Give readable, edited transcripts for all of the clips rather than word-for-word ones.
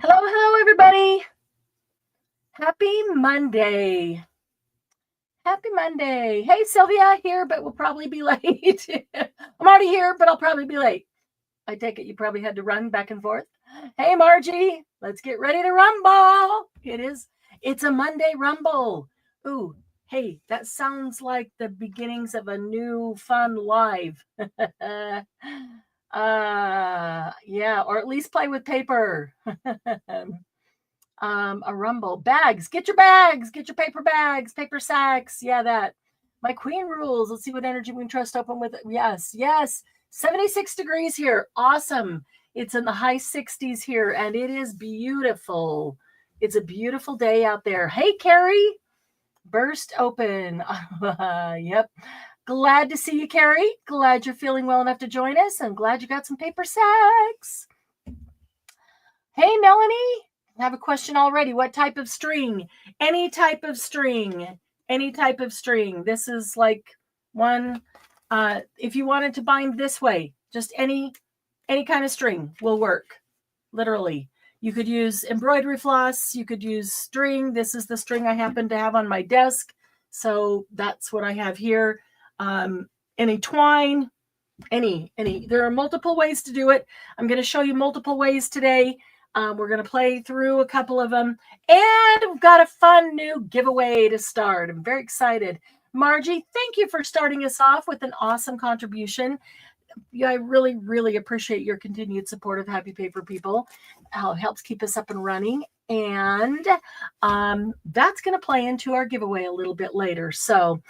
Hello, hello, everybody. Happy Monday. Happy Monday. Hey, Sylvia here, but we'll probably be late. I'm already here, but I'll probably be late. I take it you probably had to run back and forth. Hey, Margie, let's get ready to rumble. It's a Monday rumble. Ooh, hey, that sounds like the beginnings of a new fun live. Yeah, or at least play with paper. A rumble. Bags. Get your bags. Get your paper bags, paper sacks. Yeah, that. My queen rules. Let's see what energy we can trust open with. Yes, yes. 76 degrees here. Awesome. It's in the high 60s here, and it is beautiful. It's a beautiful day out there. Hey, Carrie. Burst open. Yep. Glad to see you, Carrie. Glad you're feeling well enough to join us, and glad you got some paper sacks. Hey, Melanie. I have a question already. What type of string? Any type of string. Any type of string. This is like one, if you wanted to bind this way, just any kind of string will work, literally. You could use embroidery floss. You could use string. This is the string I happen to have on my desk. So that's what I have here. Any twine, any. There are multiple ways to do it. I'm going to show you multiple ways today. We're going to play through a couple of them. And we've got a fun new giveaway to start. I'm very excited. Margie, thank you for starting us off with an awesome contribution. Yeah, I really, really appreciate your continued support of Happy Paper People. It helps keep us up and running. And that's going to play into our giveaway a little bit later. So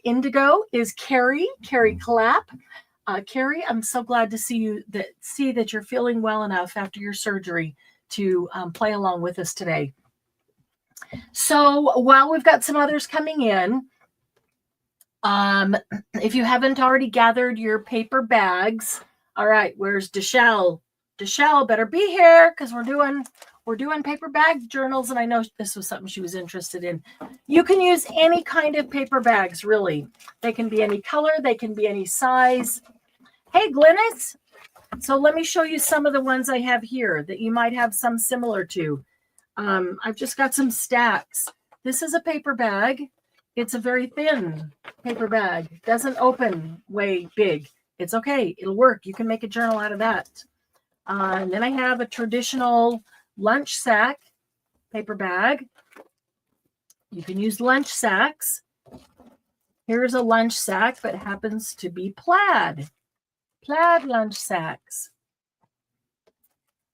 Indigo is Carrie Clapp. Carrie, I'm so glad to see that you're feeling well enough after your surgery to play along with us today. So while we've got some others coming in, if you haven't already gathered your paper bags, all right, where's Deshelle? Deshelle better be here because we're doing paper bag journals, and I know this was something she was interested in. You can use any kind of paper bags, really. They can be any color, they can be any size. Hey, Glynis. So let me show you some of the ones I have here that you might have some similar to. I've just got some stacks. This is a paper bag. It's a very thin paper bag. It doesn't open way big. It's okay. It'll work. You can make a journal out of that. And then I have a traditional lunch sack paper bag. You can use lunch sacks. Here's a lunch sack, but it happens to be plaid lunch sacks.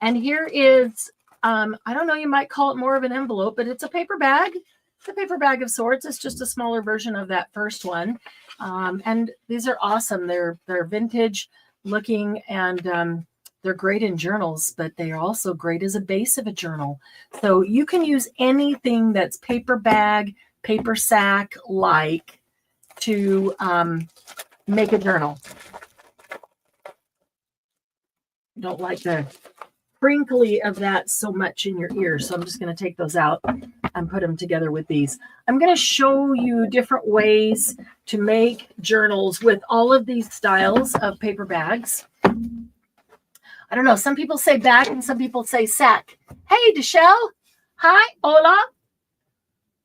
And here is, I don't know, you might call it more of an envelope, but it's a paper bag. It's a paper bag of sorts. It's just a smaller version of that first one. And these are awesome. They're vintage looking, and they're great in journals, but they are also great as a base of a journal. So you can use anything that's paper bag, paper sack like to make a journal. Don't like the crinkly of that so much in your ear, so I'm just going to take those out and put them together with these. I'm going to show you different ways to make journals with all of these styles of paper bags. I don't know, some people say bag and some people say sack. Hey, Deshelle. Hi, hola.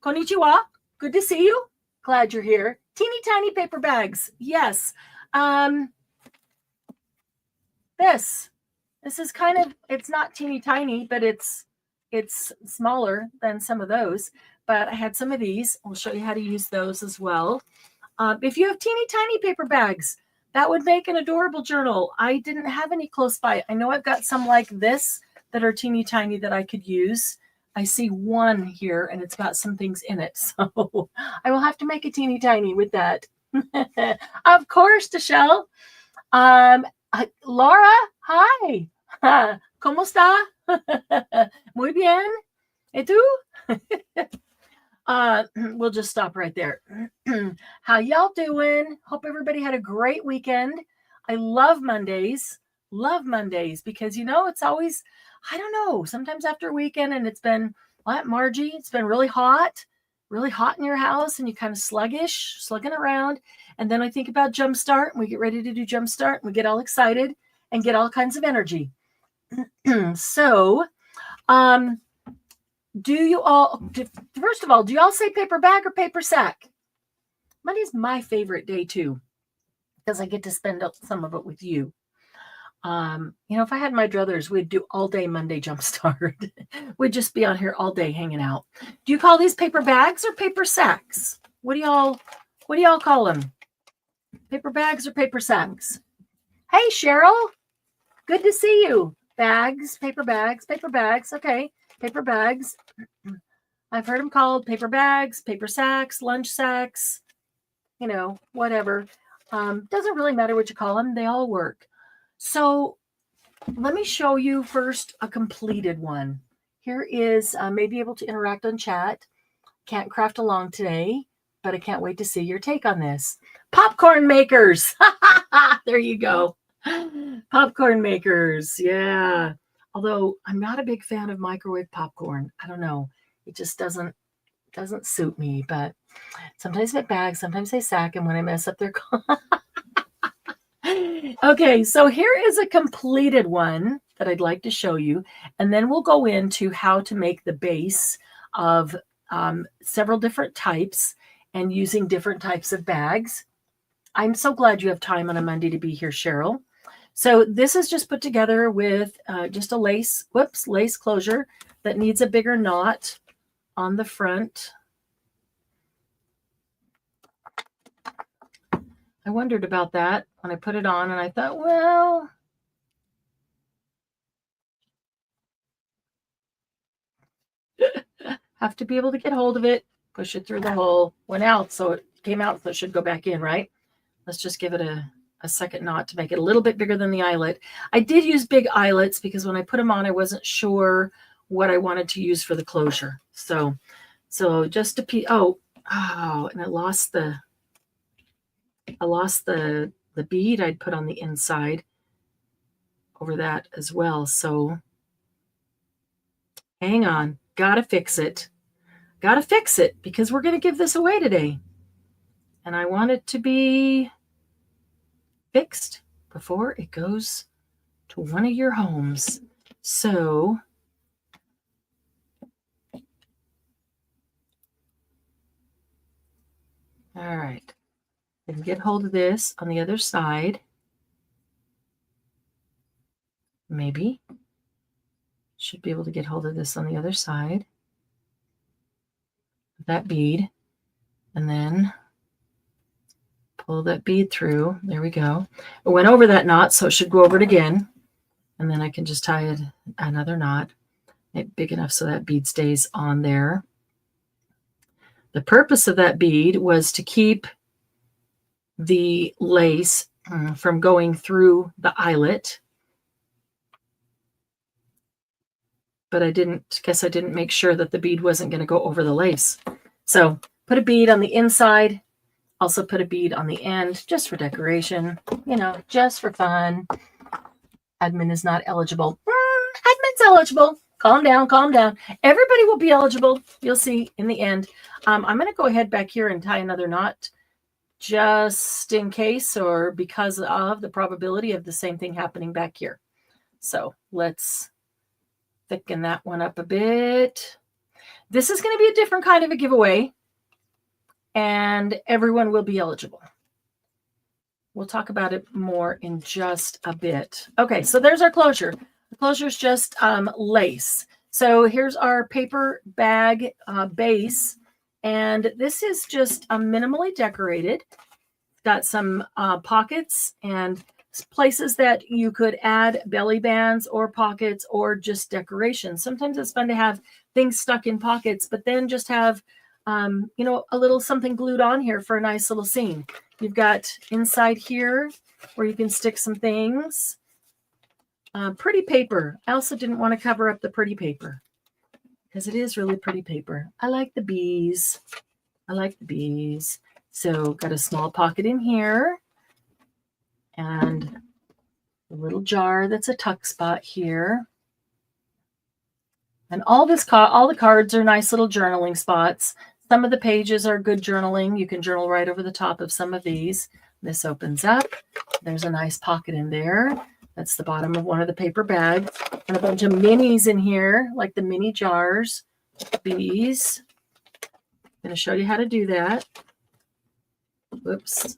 Konnichiwa. Good to see you. Glad you're here. Teeny tiny paper bags. Yes. This is kind of, it's not teeny tiny, but it's smaller than some of those. But I had some of these. I'll show you how to use those as well. If you have teeny tiny paper bags, that would make an adorable journal. I didn't have any close by. I know I've got some like this that are teeny tiny that I could use. I see one here and it's got some things in it. So I will have to make a teeny tiny with that. Of course, Deshelle. Laura, hi. ¿Cómo está? Muy bien. ¿Y tú? We'll just stop right there. How y'all doing? Hope everybody had a great weekend. I love Mondays because, you know, it's always, I don't know, sometimes after a weekend and it's been, what, Margie? It's been really hot in your house and you're kind of slugging around. And then I think about Jumpstart and we get ready to do Jumpstart and we get all excited and get all kinds of energy. So Do you all, first of all, do you all say paper bag or paper sack? Monday's my favorite day too, because I get to spend some of it with you. If I had my druthers, we'd do all day Monday Jumpstart. We'd just be on here all day hanging out. Do you call these paper bags or paper sacks? What do y'all call them? Paper bags or paper sacks? Hey, Cheryl. Good to see you. Bags, paper bags, paper bags. Okay, paper bags. I've heard them called paper bags, paper sacks, lunch sacks, whatever. Doesn't really matter what you call them. They all work. So let me show you first a completed one. Here is, may be able to interact on chat. Can't craft along today, but I can't wait to see your take on this. Popcorn makers. There you go. Popcorn makers. Yeah. Although I'm not a big fan of microwave popcorn. I don't know. It just doesn't suit me, but sometimes I bag, sometimes I sack, and when I mess up, they're gone. Okay, so here is a completed one that I'd like to show you, and then we'll go into how to make the base of several different types and using different types of bags. I'm so glad you have time on a Monday to be here, Cheryl. So this is just put together with just a lace closure that needs a bigger knot on the front. I wondered about that when I put it on, and I thought, well, have to be able to get hold of it, push it through the hole, went out, so it came out, so it should go back in, right? Let's just give it a second knot to make it a little bit bigger than the eyelet. I did use big eyelets because when I put them on, I wasn't sure what I wanted to use for the closure. So just to and I lost the bead I'd put on the inside over that as well. So hang on, gotta fix it because we're going to give this away today. And I want it to be fixed before it goes to one of your homes. So all right. And get hold of this on the other side. Maybe. Should be able to get hold of this on the other side. That bead. And then pull that bead through. There we go. It went over that knot, so it should go over it again. And then I can just tie another knot. Make it big enough so that bead stays on there. The purpose of that bead was to keep the lace from going through the eyelet, but I didn't make sure that the bead wasn't going to go over the lace. So put a bead on the inside, also put a bead on the end, just for decoration, just for fun. Admin is not eligible. Admin's eligible. Calm down. Everybody will be eligible. You'll see in the end. I'm going to go ahead back here and tie another knot, just in case, or because of the probability of the same thing happening back here. So let's thicken that one up a bit. This is going to be a different kind of a giveaway, and everyone will be eligible. We'll talk about it more in just a bit. Okay, so there's our closure. The closure is just lace. So here's our paper bag base. And this is just minimally decorated. Got some pockets and places that you could add belly bands or pockets or just decorations. Sometimes it's fun to have things stuck in pockets, but then just have, a little something glued on here for a nice little scene. You've got inside here where you can stick some things. Pretty paper. I also didn't want to cover up the pretty paper, because it is really pretty paper. I like the bees. So got a small pocket in here and a little jar that's a tuck spot here. And all the cards are nice little journaling spots. Some of the pages are good journaling. You can journal right over the top of some of these. This opens up. There's a nice pocket in there. That's the bottom of one of the paper bags. And a bunch of minis in here, like the mini jars, bees. I'm going to show you how to do that. Whoops.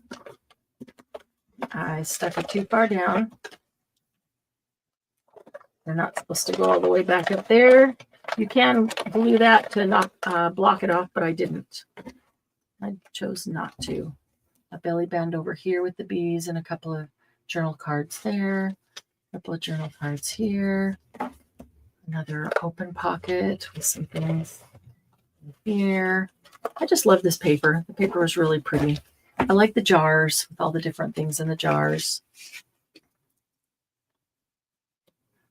I stuck it too far down. They're not supposed to go all the way back up there. You can glue that to not block it off, but I didn't. I chose not to. A belly band over here with the bees and a couple of journal cards there. A couple of journal cards here. Another open pocket with some things here. I just love this paper. The paper is really pretty. I like the jars with all the different things in the jars.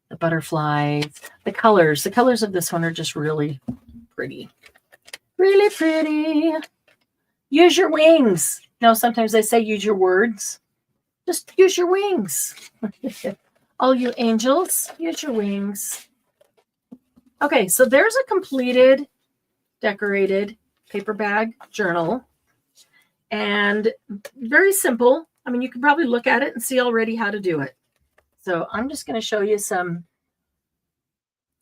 The butterflies, the colors. The colors of this one are just really pretty. Really pretty. Use your wings. No, sometimes they say use your words. Just use your wings. All you angels, use your wings. Okay, so there's a completed, decorated paper bag journal. And very simple. I mean, you can probably look at it and see already how to do it. So I'm just going to show you some.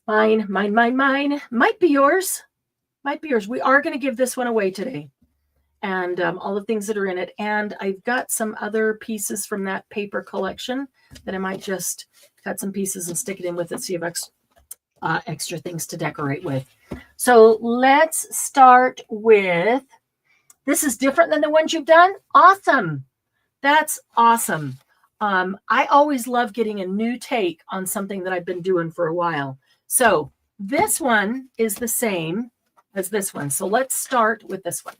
Mine. Might be yours. Might be yours. We are going to give this one away today. And all the things that are in it. And I've got some other pieces from that paper collection that I might just cut some pieces and stick it in with it so you have extra things to decorate with. So let's start with, this is different than the ones you've done. Awesome. That's awesome. I always love getting a new take on something that I've been doing for a while. So this one is the same as this one. So let's start with this one.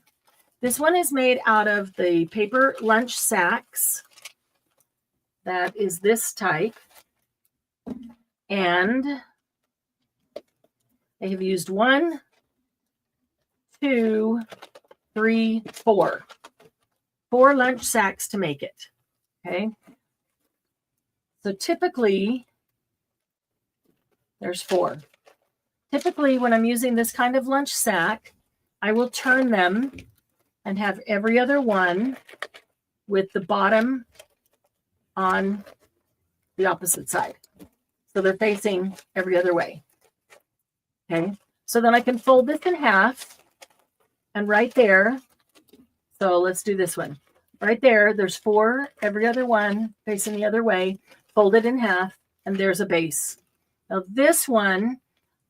This one is made out of the paper lunch sacks. That is this type. And I have used 1, 2, 3, 4. 4 lunch sacks to make it. Okay. So typically, there's 4. Typically, when I'm using this kind of lunch sack, I will turn them and have every other one with the bottom on the opposite side. So they're facing every other way. Okay. So then I can fold this in half. And right there, so let's do this one. Right there, there's 4, every other one facing the other way, fold it in half, and there's a base. Now this one,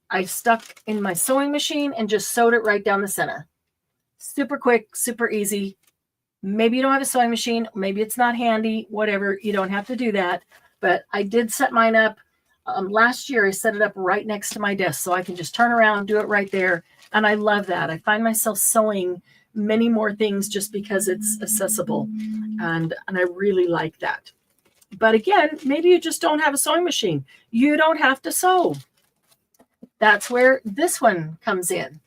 I stuck in my sewing machine and just sewed it right down the center. Super quick, super easy. Maybe you don't have a sewing machine, maybe it's not handy, whatever, you don't have to do that. But I did set mine up. Last year, I set it up right next to my desk so I can just turn around, do it right there. And I love that. I find myself sewing many more things just because it's accessible. And I really like that. But again, maybe you just don't have a sewing machine. You don't have to sew. That's where this one comes in.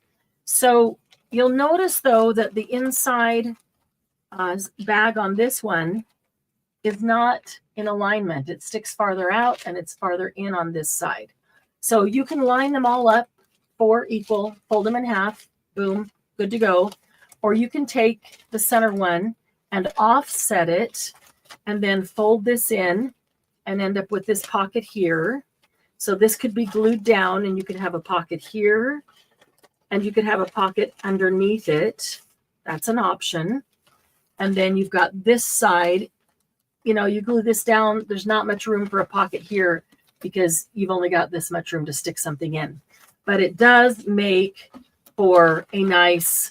So you'll notice, though, that the inside bag on this one is not in alignment. It sticks farther out and it's farther in on this side. So you can line them all up, 4 equal, fold them in half, boom, good to go. Or you can take the center one and offset it and then fold this in and end up with this pocket here. So this could be glued down and you could have a pocket here and you could have a pocket underneath it. That's an option. And then you've got this side, you know, you glue this down. There's not much room for a pocket here because you've only got this much room to stick something in. But it does make for a nice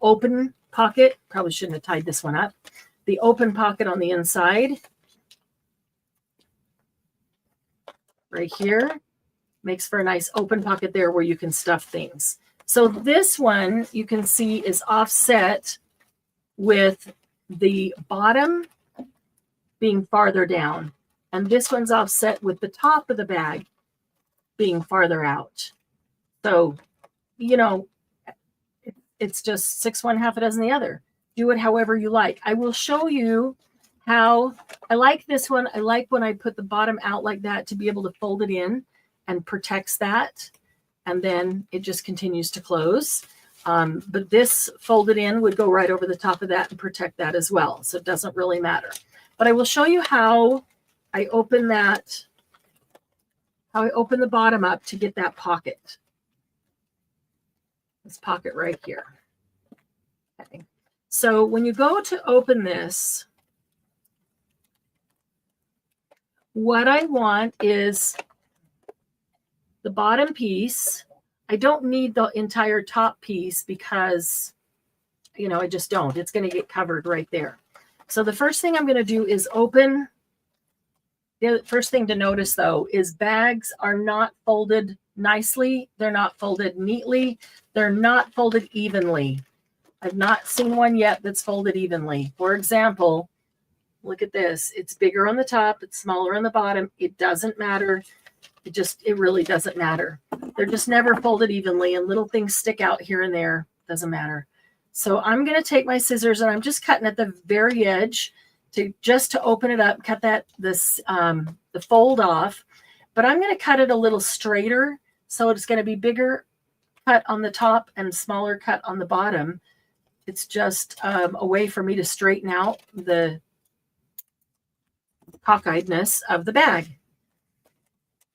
open pocket. Probably shouldn't have tied this one up. The open pocket on the inside, right here, makes for a nice open pocket there where you can stuff things. So this one you can see is offset with the bottom being farther down. And this one's offset with the top of the bag being farther out. So, you know, it's just 6 one, half a dozen the other. Do it however you like. I will show you how I like this one. I like when I put the bottom out like that to be able to fold it in and protects that. And then it just continues to close. But this folded in would go right over the top of that and protect that as well. So it doesn't really matter. But I will show you how I open that how I open the bottom up to get that pocket. This pocket right here. Okay. So when you go to open this, what I want is the bottom piece. I don't need the entire top piece because, you know, I just don't. It's going to get covered right there. So the first thing I'm going to do is open. The first thing to notice, though, is bags are not folded nicely. They're not folded neatly. They're not folded evenly. I've not seen one yet that's folded evenly. For example, look at this. It's bigger on the top. It's smaller on the bottom. It doesn't matter. It really doesn't matter. They're just never folded evenly, and little things stick out here and there. Doesn't matter. So I'm going to take my scissors, and I'm just cutting at the very edge to open it up, cut the fold off. But I'm going to cut it a little straighter, so it's going to be bigger cut on the top and smaller cut on the bottom. It's just a way for me to straighten out the cockeyedness of the bag.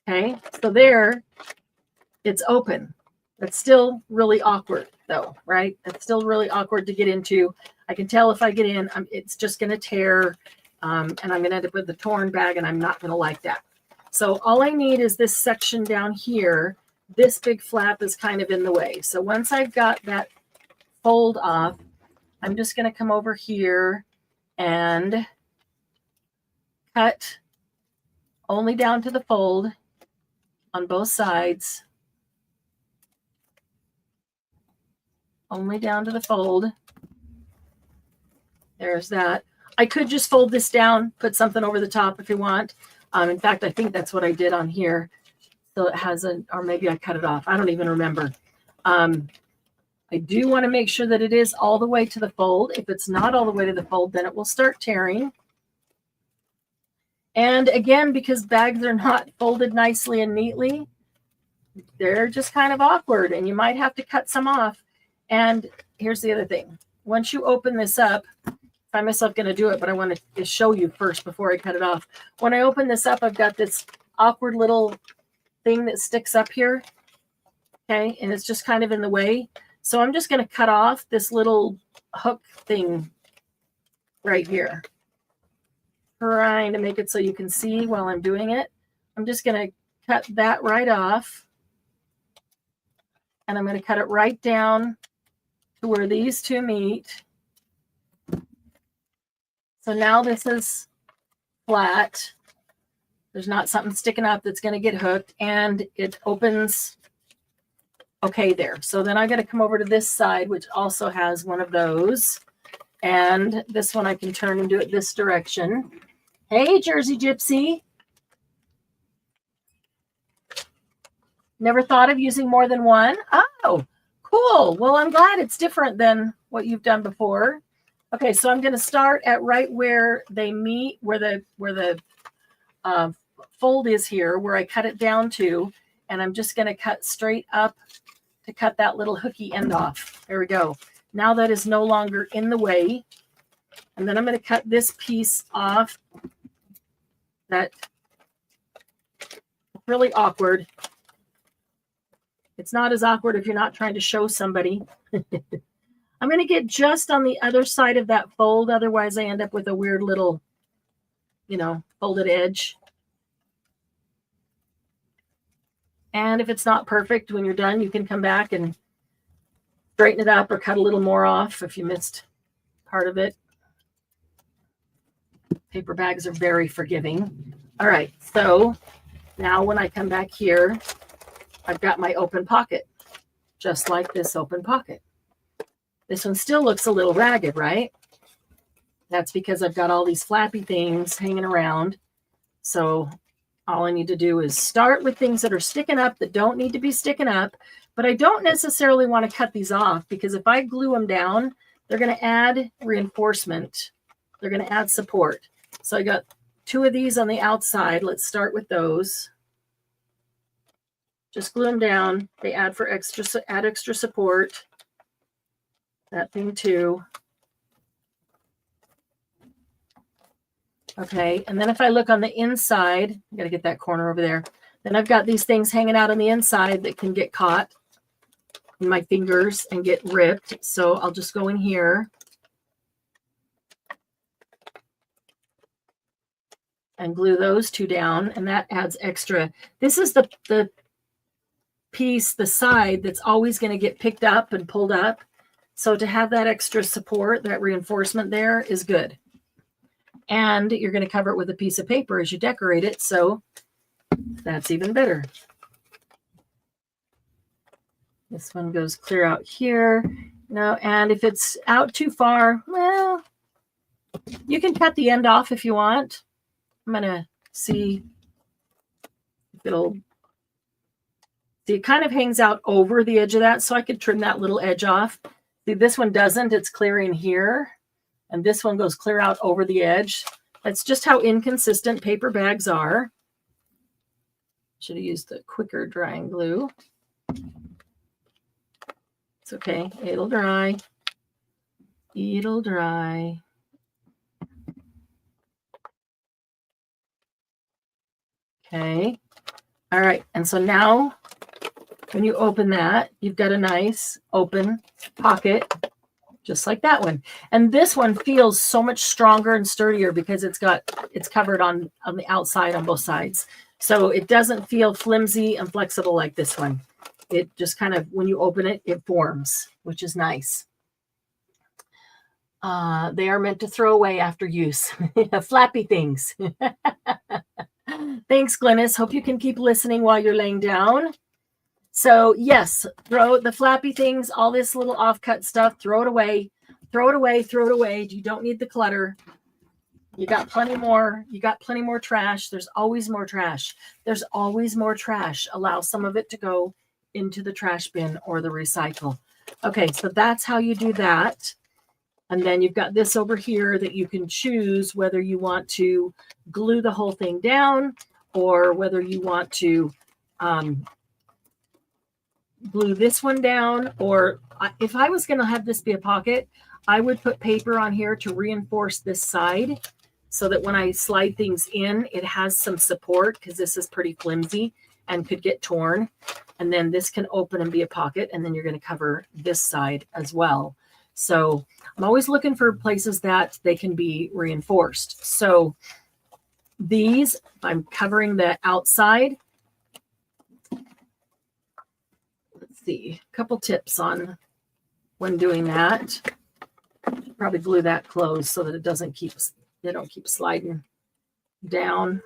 Okay, so there, it's open. It's still really awkward, though, right? It's still really awkward to get into. I can tell if I get in, it's just going to tear, and I'm going to end up with a torn bag, and I'm not going to like that. So all I need is this section down here. This big flap is kind of in the way. So once I've got that fold off, I'm just going to come over here and cut only down to the fold on both sides. Only down to the fold. There's that. I could just fold this down, put something over the top if you want. In fact, I think that's what I did on here. So it has or maybe I cut it off. I don't even remember. I do want to make sure that it is all the way to the fold. If it's not all the way to the fold, then it will start tearing. And again, because bags are not folded nicely and neatly, they're just kind of awkward, and you might have to cut some off. And here's the other thing. Once you open this up, I find myself going to do it, but I want to show you first before I cut it off. When I open this up, I've got this awkward little thing that sticks up here. Okay, and it's just kind of in the way. So I'm just going to cut off this little hook thing right here. Trying to make it so you can see while I'm doing it. I'm just going to cut that right off. And I'm going to cut it right down to where these two meet. So now this is flat. There's not something sticking up that's going to get hooked, and it opens okay there. So then I got to come over to this side, which also has one of those. And this one I can turn and do it this direction. Hey, Jersey Gypsy. Never thought of using more than one? Oh, cool. Well, I'm glad it's different than what you've done before. Okay, so I'm going to start at right where they meet, where the fold is here, where I cut it down to, and I'm just going to cut straight up to cut that little hooky end off. There we go. Now that is no longer in the way. And then I'm going to cut this piece off. That's really awkward. It's not as awkward if you're not trying to show somebody. I'm going to get just on the other side of that fold. Otherwise, I end up with a weird little, folded edge. And if it's not perfect when you're done, you can come back and straighten it up or cut a little more off if you missed part of it. Paper bags are very forgiving. All right, so now when I come back here, I've got my open pocket, just like this open pocket. This one still looks a little ragged, right? That's because I've got all these flappy things hanging around. So all I need to do is start with things that are sticking up that don't need to be sticking up. But I don't necessarily want to cut these off, because if I glue them down, they're going to add reinforcement. They're going to add support. So I got two of these on the outside. Let's start with those. Just glue them down. They add extra support. That thing too. Okay, and then if I look on the inside, I got to get that corner over there. Then I've got these things hanging out on the inside that can get caught in my fingers and get ripped. So I'll just go in here and glue those two down, and that adds extra. This is the piece, the side, that's always going to get picked up and pulled up. So to have that extra support, that reinforcement there is good. And you're going to cover it with a piece of paper as you decorate it. So that's even better. This one goes clear out here. No, and if it's out too far, well, you can cut the end off if you want. I'm going to see if it'll, see, it kind of hangs out over the edge of that, so I could trim that little edge off. See, this one doesn't, it's clear in here, and this one goes clear out over the edge. That's just how inconsistent paper bags are. Should have used the quicker drying glue. It's okay, it'll dry. It'll dry. Okay, all right, and so now when you open that, you've got a nice open pocket, just like that one. And this one feels so much stronger and sturdier because it's covered on the outside on both sides. So it doesn't feel flimsy and flexible like this one. It just kind of, when you open it, it forms, which is nice. They are meant to throw away after use. Flappy things. Thanks, Glennis. Hope you can keep listening while you're laying down. So yes, throw the flappy things, all this little offcut stuff, throw it away, throw it away, throw it away. You don't need the clutter. You got plenty more. You got plenty more trash. There's always more trash. There's always more trash. Allow some of it to go into the trash bin or the recycle. Okay, so that's how you do that. And then you've got this over here that you can choose whether you want to glue the whole thing down or whether you want to glue this one down. Or if I was going to have this be a pocket, I would put paper on here to reinforce this side so that when I slide things in, it has some support, because this is pretty flimsy and could get torn. And then this can open and be a pocket, and then you're going to cover this side as well. So I'm always looking for places that they can be reinforced. So these, I'm covering the outside. Let's see, a couple tips on when doing that. Probably glue that closed so that it doesn't keep, they don't keep sliding down.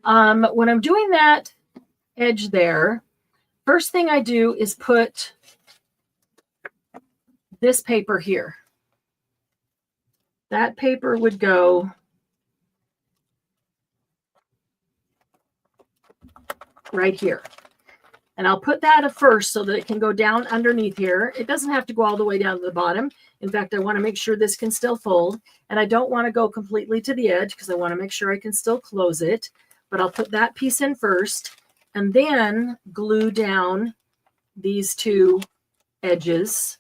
When I'm doing that edge there, first thing I do is put this paper here. That paper would go right here. And I'll put that at first so that it can go down underneath here. It doesn't have to go all the way down to the bottom. In fact, I want to make sure this can still fold. And I don't want to go completely to the edge because I want to make sure I can still close it. But I'll put that piece in first and then glue down these two edges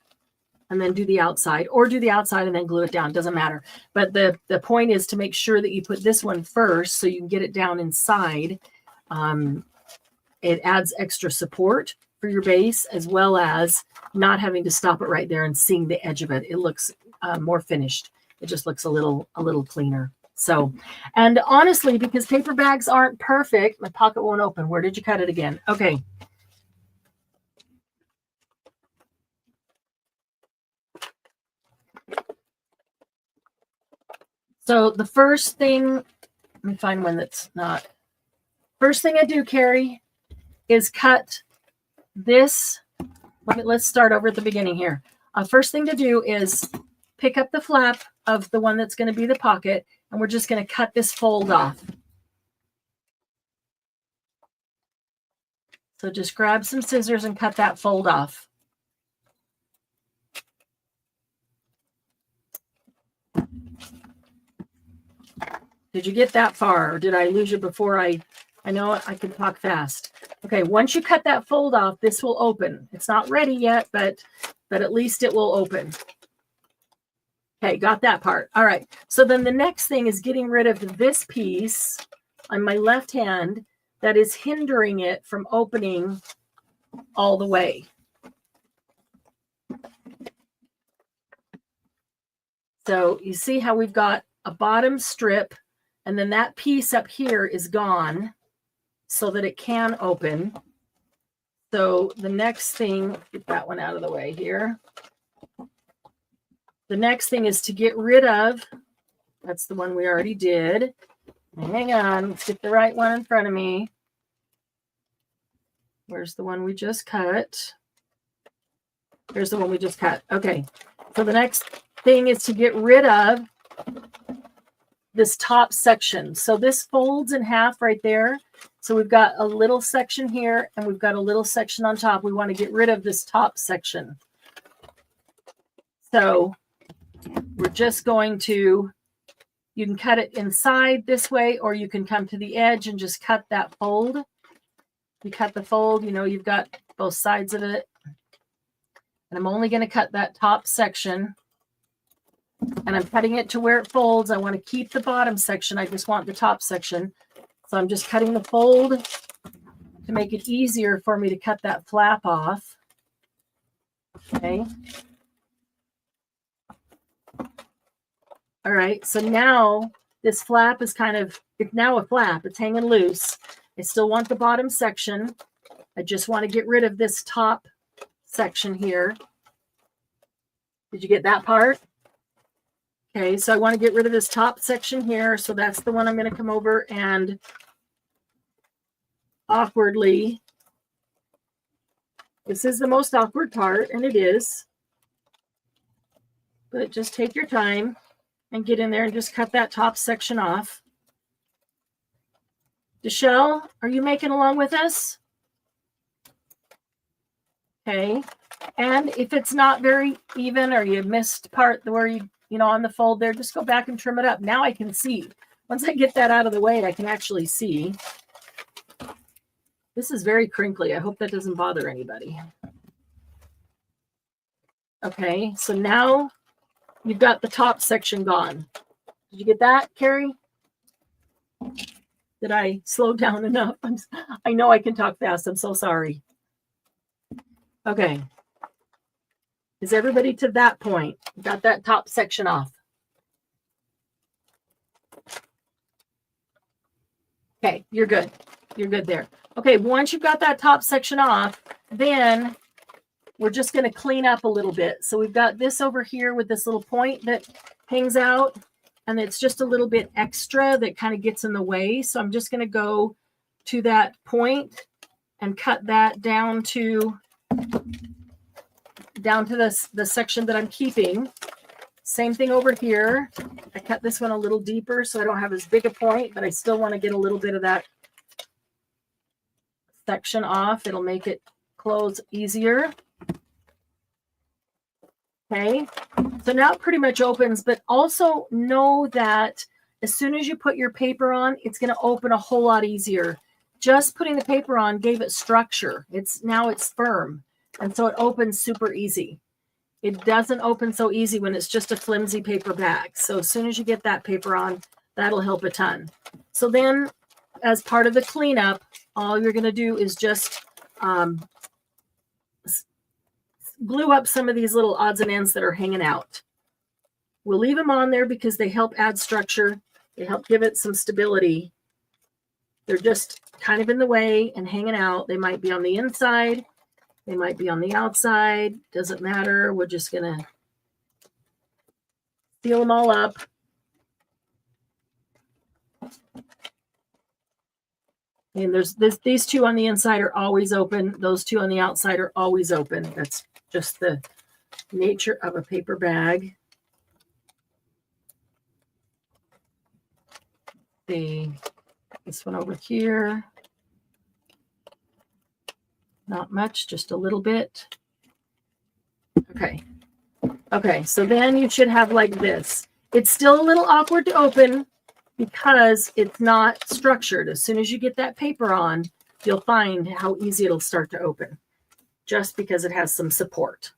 and then do the outside, or do the outside and then glue it down. Doesn't matter. But the point is to make sure that you put this one first so you can get it down inside. It adds extra support for your base, as well as not having to stop it right there and seeing the edge of it. It looks more finished. It just looks a little cleaner. So, and honestly, because paper bags aren't perfect, my pocket won't open. Where did you cut it again? Okay. So the first thing, let me find one that's not. First thing I do, Carrie, is cut this. Let's start over at the beginning here. First thing to do is pick up the flap of the one that's going to be the pocket, and we're just going to cut this fold off. So just grab some scissors and cut that fold off. Did you get that far, or did I lose you before I know I can talk fast. Okay, once you cut that fold off, this will open. It's not ready yet, but at least it will open. Okay, got that part. All right, so then the next thing is getting rid of this piece on my left hand that is hindering it from opening all the way. So you see how we've got a bottom strip, and then that piece up here is gone so that it can open. So the next thing, get that one out of the way here. The next thing is to get rid of, that's the one we already did. Hang on, let's get the right one in front of me. Where's the one we just cut? There's the one we just cut. Okay, so the next thing is to get rid of this top section. So this folds in half right there. So we've got a little section here and we've got a little section on top. We want to get rid of this top section. So we're just going to, you can cut it inside this way, or you can come to the edge and just cut that fold. You cut the fold, you know, you've got both sides of it. And I'm only going to cut that top section. And I'm cutting it to where it folds. I want to keep the bottom section. I just want the top section. So I'm just cutting the fold to make it easier for me to cut that flap off. Okay. All right. So now this flap is kind of, it's now a flap. It's hanging loose. I still want the bottom section. I just want to get rid of this top section here. Did you get that part? Okay, so I want to get rid of this top section here. So that's the one I'm going to come over and awkwardly. This is the most awkward part, and it is. But just take your time and get in there and just cut that top section off. Deshelle, are you making along with us? Okay, and if it's not very even or you missed part where you know, on the fold there, just go back and trim it up. Now I can see. Once I get that out of the way, I can actually see. This is very crinkly. I hope that doesn't bother anybody. Okay, so now you've got the top section gone. Did you get that, Carrie? Did I slow down enough? I know I can talk fast. I'm so sorry. Okay. Is everybody to that point? Got that top section off? Okay, you're good. You're good there. Okay, once you've got that top section off, then we're just going to clean up a little bit. So we've got this over here with this little point that hangs out, and it's just a little bit extra that kind of gets in the way. So I'm just going to go to that point and cut that down to the section that I'm keeping. Same thing over here. I cut this one a little deeper so I don't have as big a point, but I still want to get a little bit of that section off. It'll make it close easier. Okay, so now it pretty much opens, but also know that as soon as you put your paper on, it's going to open a whole lot easier. Just putting the paper on gave it structure. Now it's firm. And so it opens super easy. It doesn't open so easy when it's just a flimsy paper bag. So as soon as you get that paper on, that'll help a ton. So then as part of the cleanup, all you're going to do is just glue up some of these little odds and ends that are hanging out. We'll leave them on there because they help add structure. They help give it some stability. They're just kind of in the way and hanging out. They might be on the inside. They might be on the outside. Doesn't matter. We're just going to seal them all up. And these two on the inside are always open. Those two on the outside are always open. That's just the nature of a paper bag. This one over here. Not much, just a little bit. Okay. Okay, so then you should have like this. It's still a little awkward to open because it's not structured. As soon as you get that paper on, you'll find how easy it'll start to open, just because it has some support.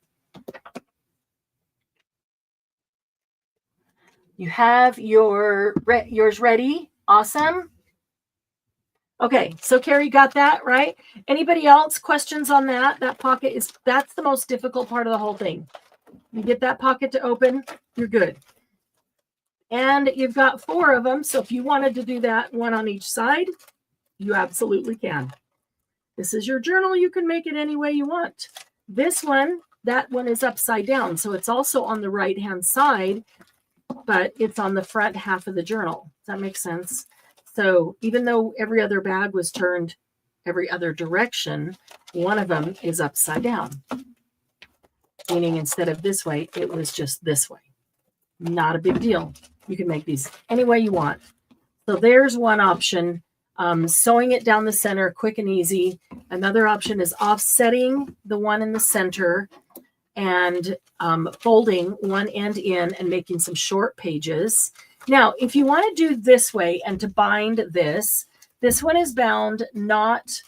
You have yours ready. Awesome. Okay, so Carrie got that, right? Anybody else questions on that? That pocket that's the most difficult part of the whole thing. You get that pocket to open, you're good. And you've got 4 of them. So if you wanted to do that, 1 on each side, you absolutely can. This is your journal. You can make it any way you want. This one, that one is upside down. So it's also on the right-hand side, but it's on the front half of the journal. Does that make sense? So even though every other bag was turned every other direction, one of them is upside down. Meaning instead of this way, it was just this way. Not a big deal. You can make these any way you want. So there's one option. Sewing it down the center, quick and easy. Another option is offsetting the one in the center and folding one end in and making some short pages. Now, if you want to do this way and to bind this one is bound not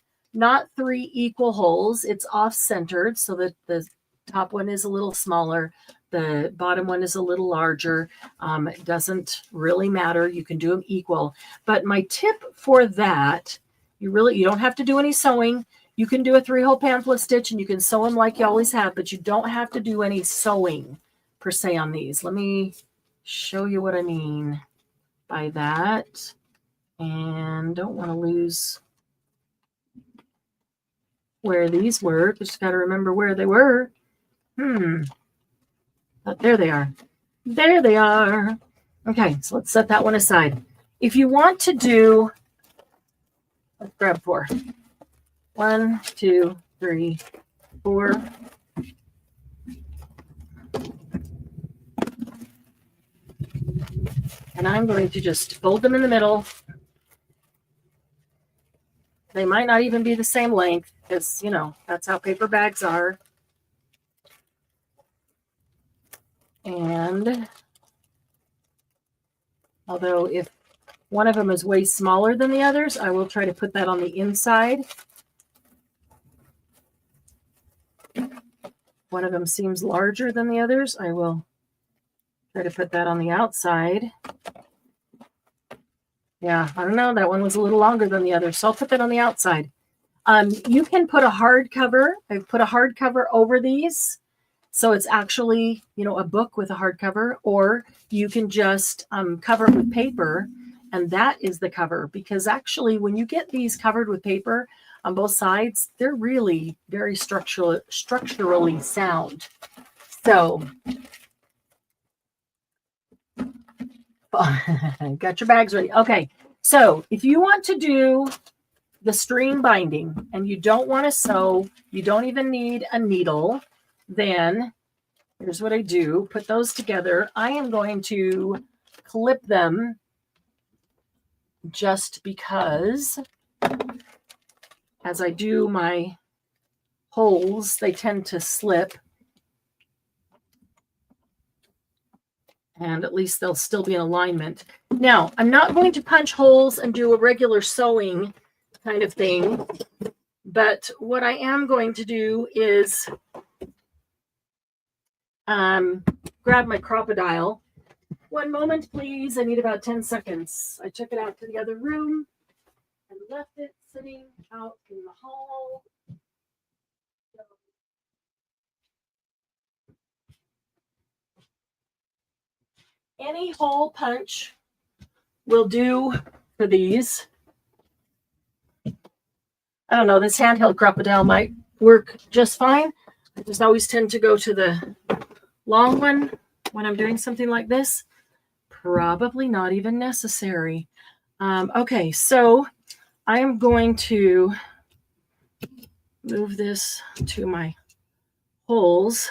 3 equal holes. It's off-centered so that the top one is a little smaller. The bottom one is a little larger. It doesn't really matter. You can do them equal. But my tip for that, you don't have to do any sewing. You can do a 3-hole pamphlet stitch and you can sew them like you always have, but you don't have to do any sewing per se on these. Let me show you what I mean by that. And don't want to lose where these were. Just got to remember where they were. But there they are. There they are. Okay, so let's set that one aside. If you want to do, let's grab 4. 1, 2, 3, 4. And I'm going to just fold them in the middle. They might not even be the same length because, that's how paper bags are. And although if one of them is way smaller than the others, I will try to put that on the inside. One of them seems larger than the others. I will try to put that on the outside. Yeah, I don't know. That one was a little longer than the other, so I'll put that on the outside. You can put a hardcover. I've put a hardcover over these. So it's actually, a book with a hardcover, or you can just cover it with paper, and that is the cover. Because actually, when you get these covered with paper on both sides, they're really very structurally sound. So, got your bags ready. Okay, so if you want to do the string binding and you don't want to sew, you don't even need a needle, then here's what I do. Put those together. I am going to clip them just because as I do my holes, they tend to slip. And at least they'll still be in alignment. Now, I'm not going to punch holes and do a regular sewing kind of thing. But what I am going to do is grab my crocodile. One moment, please. I need about 10 seconds. I took it out to the other room and left it sitting out in the hall. Any hole punch will do for these. I don't know, this handheld crocodile might work just fine. I just always tend to go to the long one when I'm doing something like this. Probably not even necessary. Okay, so I am going to move this to my holes.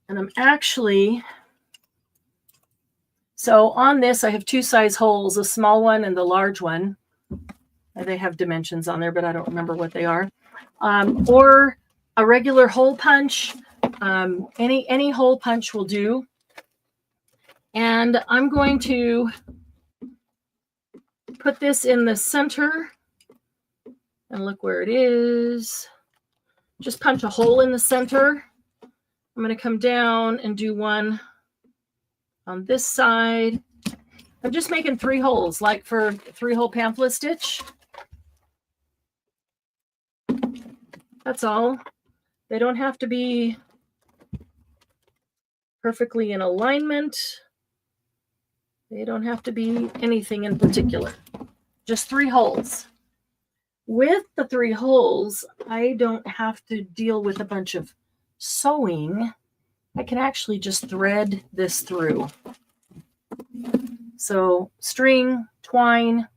And I'm actually, so on this, I have 2 size holes, a small one and the large one. They have dimensions on there, but I don't remember what they are. Or a regular hole punch. Any hole punch will do. And I'm going to put this in the center. And look where it is. Just punch a hole in the center. I'm going to come down and do one on this side. I'm just making 3 holes, like for 3-hole pamphlet stitch. That's all. They don't have to be perfectly in alignment. They don't have to be anything in particular. Just 3 holes. With the 3 holes, I don't have to deal with a bunch of sewing. I can actually just thread this through. So string, twine,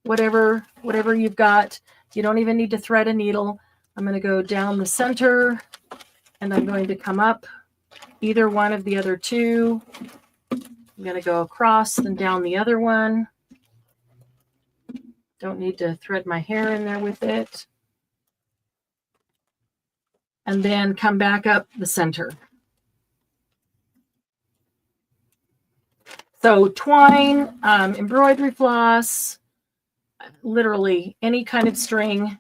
whatever you've got. You don't even need to thread a needle. I'm going to go down the center, and I'm going to come up either one of the other 2. I'm going to go across and down the other one. Don't need to thread my hair in there with it. And then come back up the center. So twine, embroidery floss, literally any kind of string.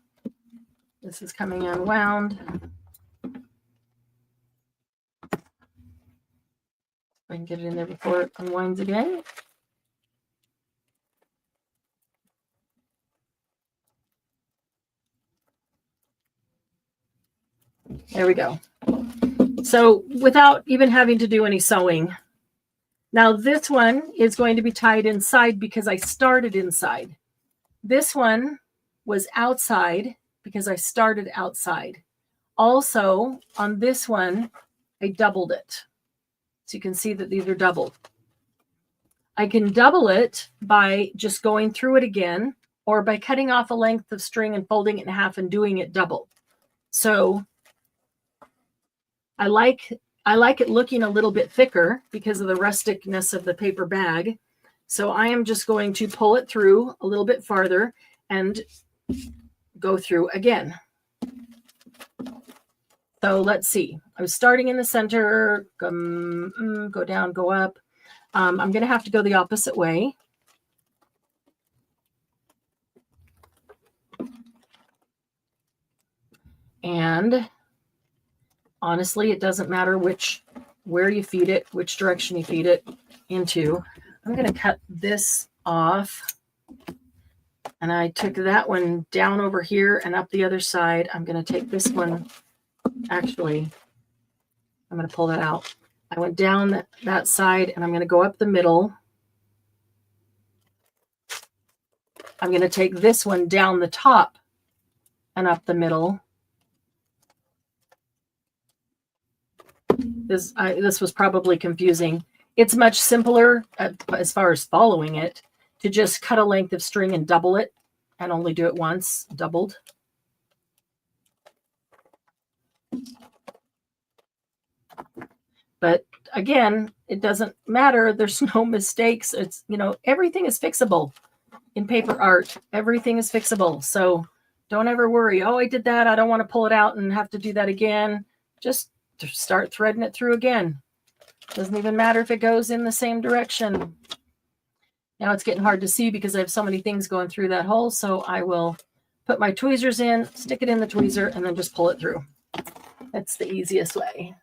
This is coming unwound. I can get it in there before it unwinds again. There we go. So without even having to do any sewing. Now this one is going to be tied inside because I started inside. This one was outside because I started outside. Also on this one, I doubled it. So you can see that these are doubled. I can double it by just going through it again, or by cutting off a length of string and folding it in half and doing it double. So I like it looking a little bit thicker because of the rusticness of the paper bag. So I am just going to pull it through a little bit farther and go through again. So let's see. I was starting in the center, go down, go up. I'm going to have to go the opposite way. And honestly, it doesn't matter where you feed it, which direction you feed it into. I'm going to cut this off. And I took that one down over here and up the other side. I'm going to take this one. Actually, I'm going to pull that out. I went down that side and I'm going to go up the middle. I'm going to take this one down the top and up the middle. This was probably confusing. It's much simpler as far as following it to just cut a length of string and double it and only do it once, doubled. But again, it doesn't matter. There's no mistakes. It's, everything is fixable in paper art. Everything is fixable. So don't ever worry. Oh, I did that. I don't want to pull it out and have to do that again. Just start threading it through again. Doesn't even matter if it goes in the same direction. Now it's getting hard to see because I have so many things going through that hole. So I will put my tweezers in, stick it in the tweezer, and then just pull it through. That's the easiest way.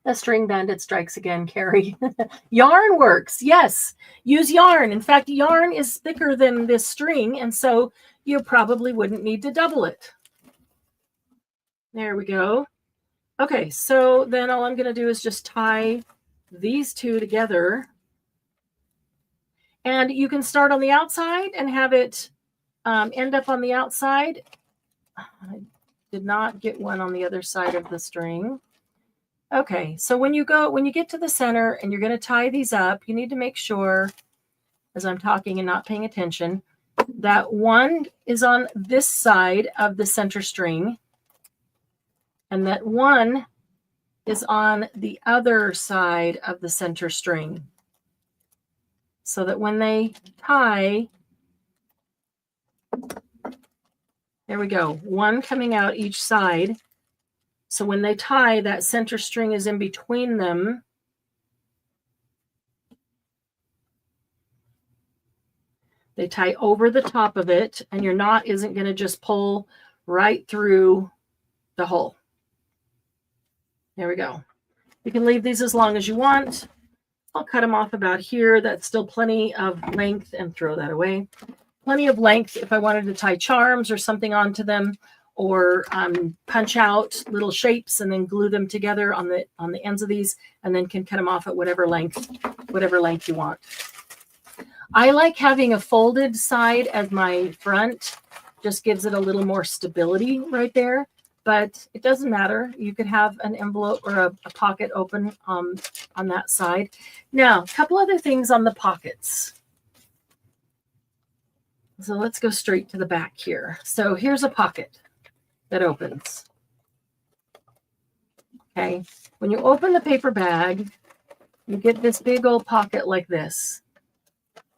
The string bandit strikes again, Carrie. Yarn works. Yes, use yarn. In fact, yarn is thicker than this string, and so you probably wouldn't need to double it. There we go. Okay, so then all I'm going to do is just tie these 2 together. And you can start on the outside and have it end up on the outside. I did not get one on the other side of the string. Okay, so when you get to the center and you're going to tie these up, you need to make sure, as I'm talking and not paying attention, that one is on this side of the center string and that one is on the other side of the center string. So that when they tie, there we go, one coming out each side. So when they tie, that center string is in between them. They tie over the top of it, and your knot isn't going to just pull right through the hole. There we go. You can leave these as long as you want. I'll cut them off about here. That's still plenty of length, and throw that away. Plenty of length if I wanted to tie charms or something onto them, or punch out little shapes and then glue them together on the ends of these, and then can cut them off at whatever length you want. I like having a folded side as my front. Just gives it a little more stability right there. But it doesn't matter. You could have an envelope or a pocket open on that side. Now, a couple other things on the pockets. So let's go straight to the back here. So here's a pocket that opens. Okay. When you open the paper bag, you get this big old pocket like this.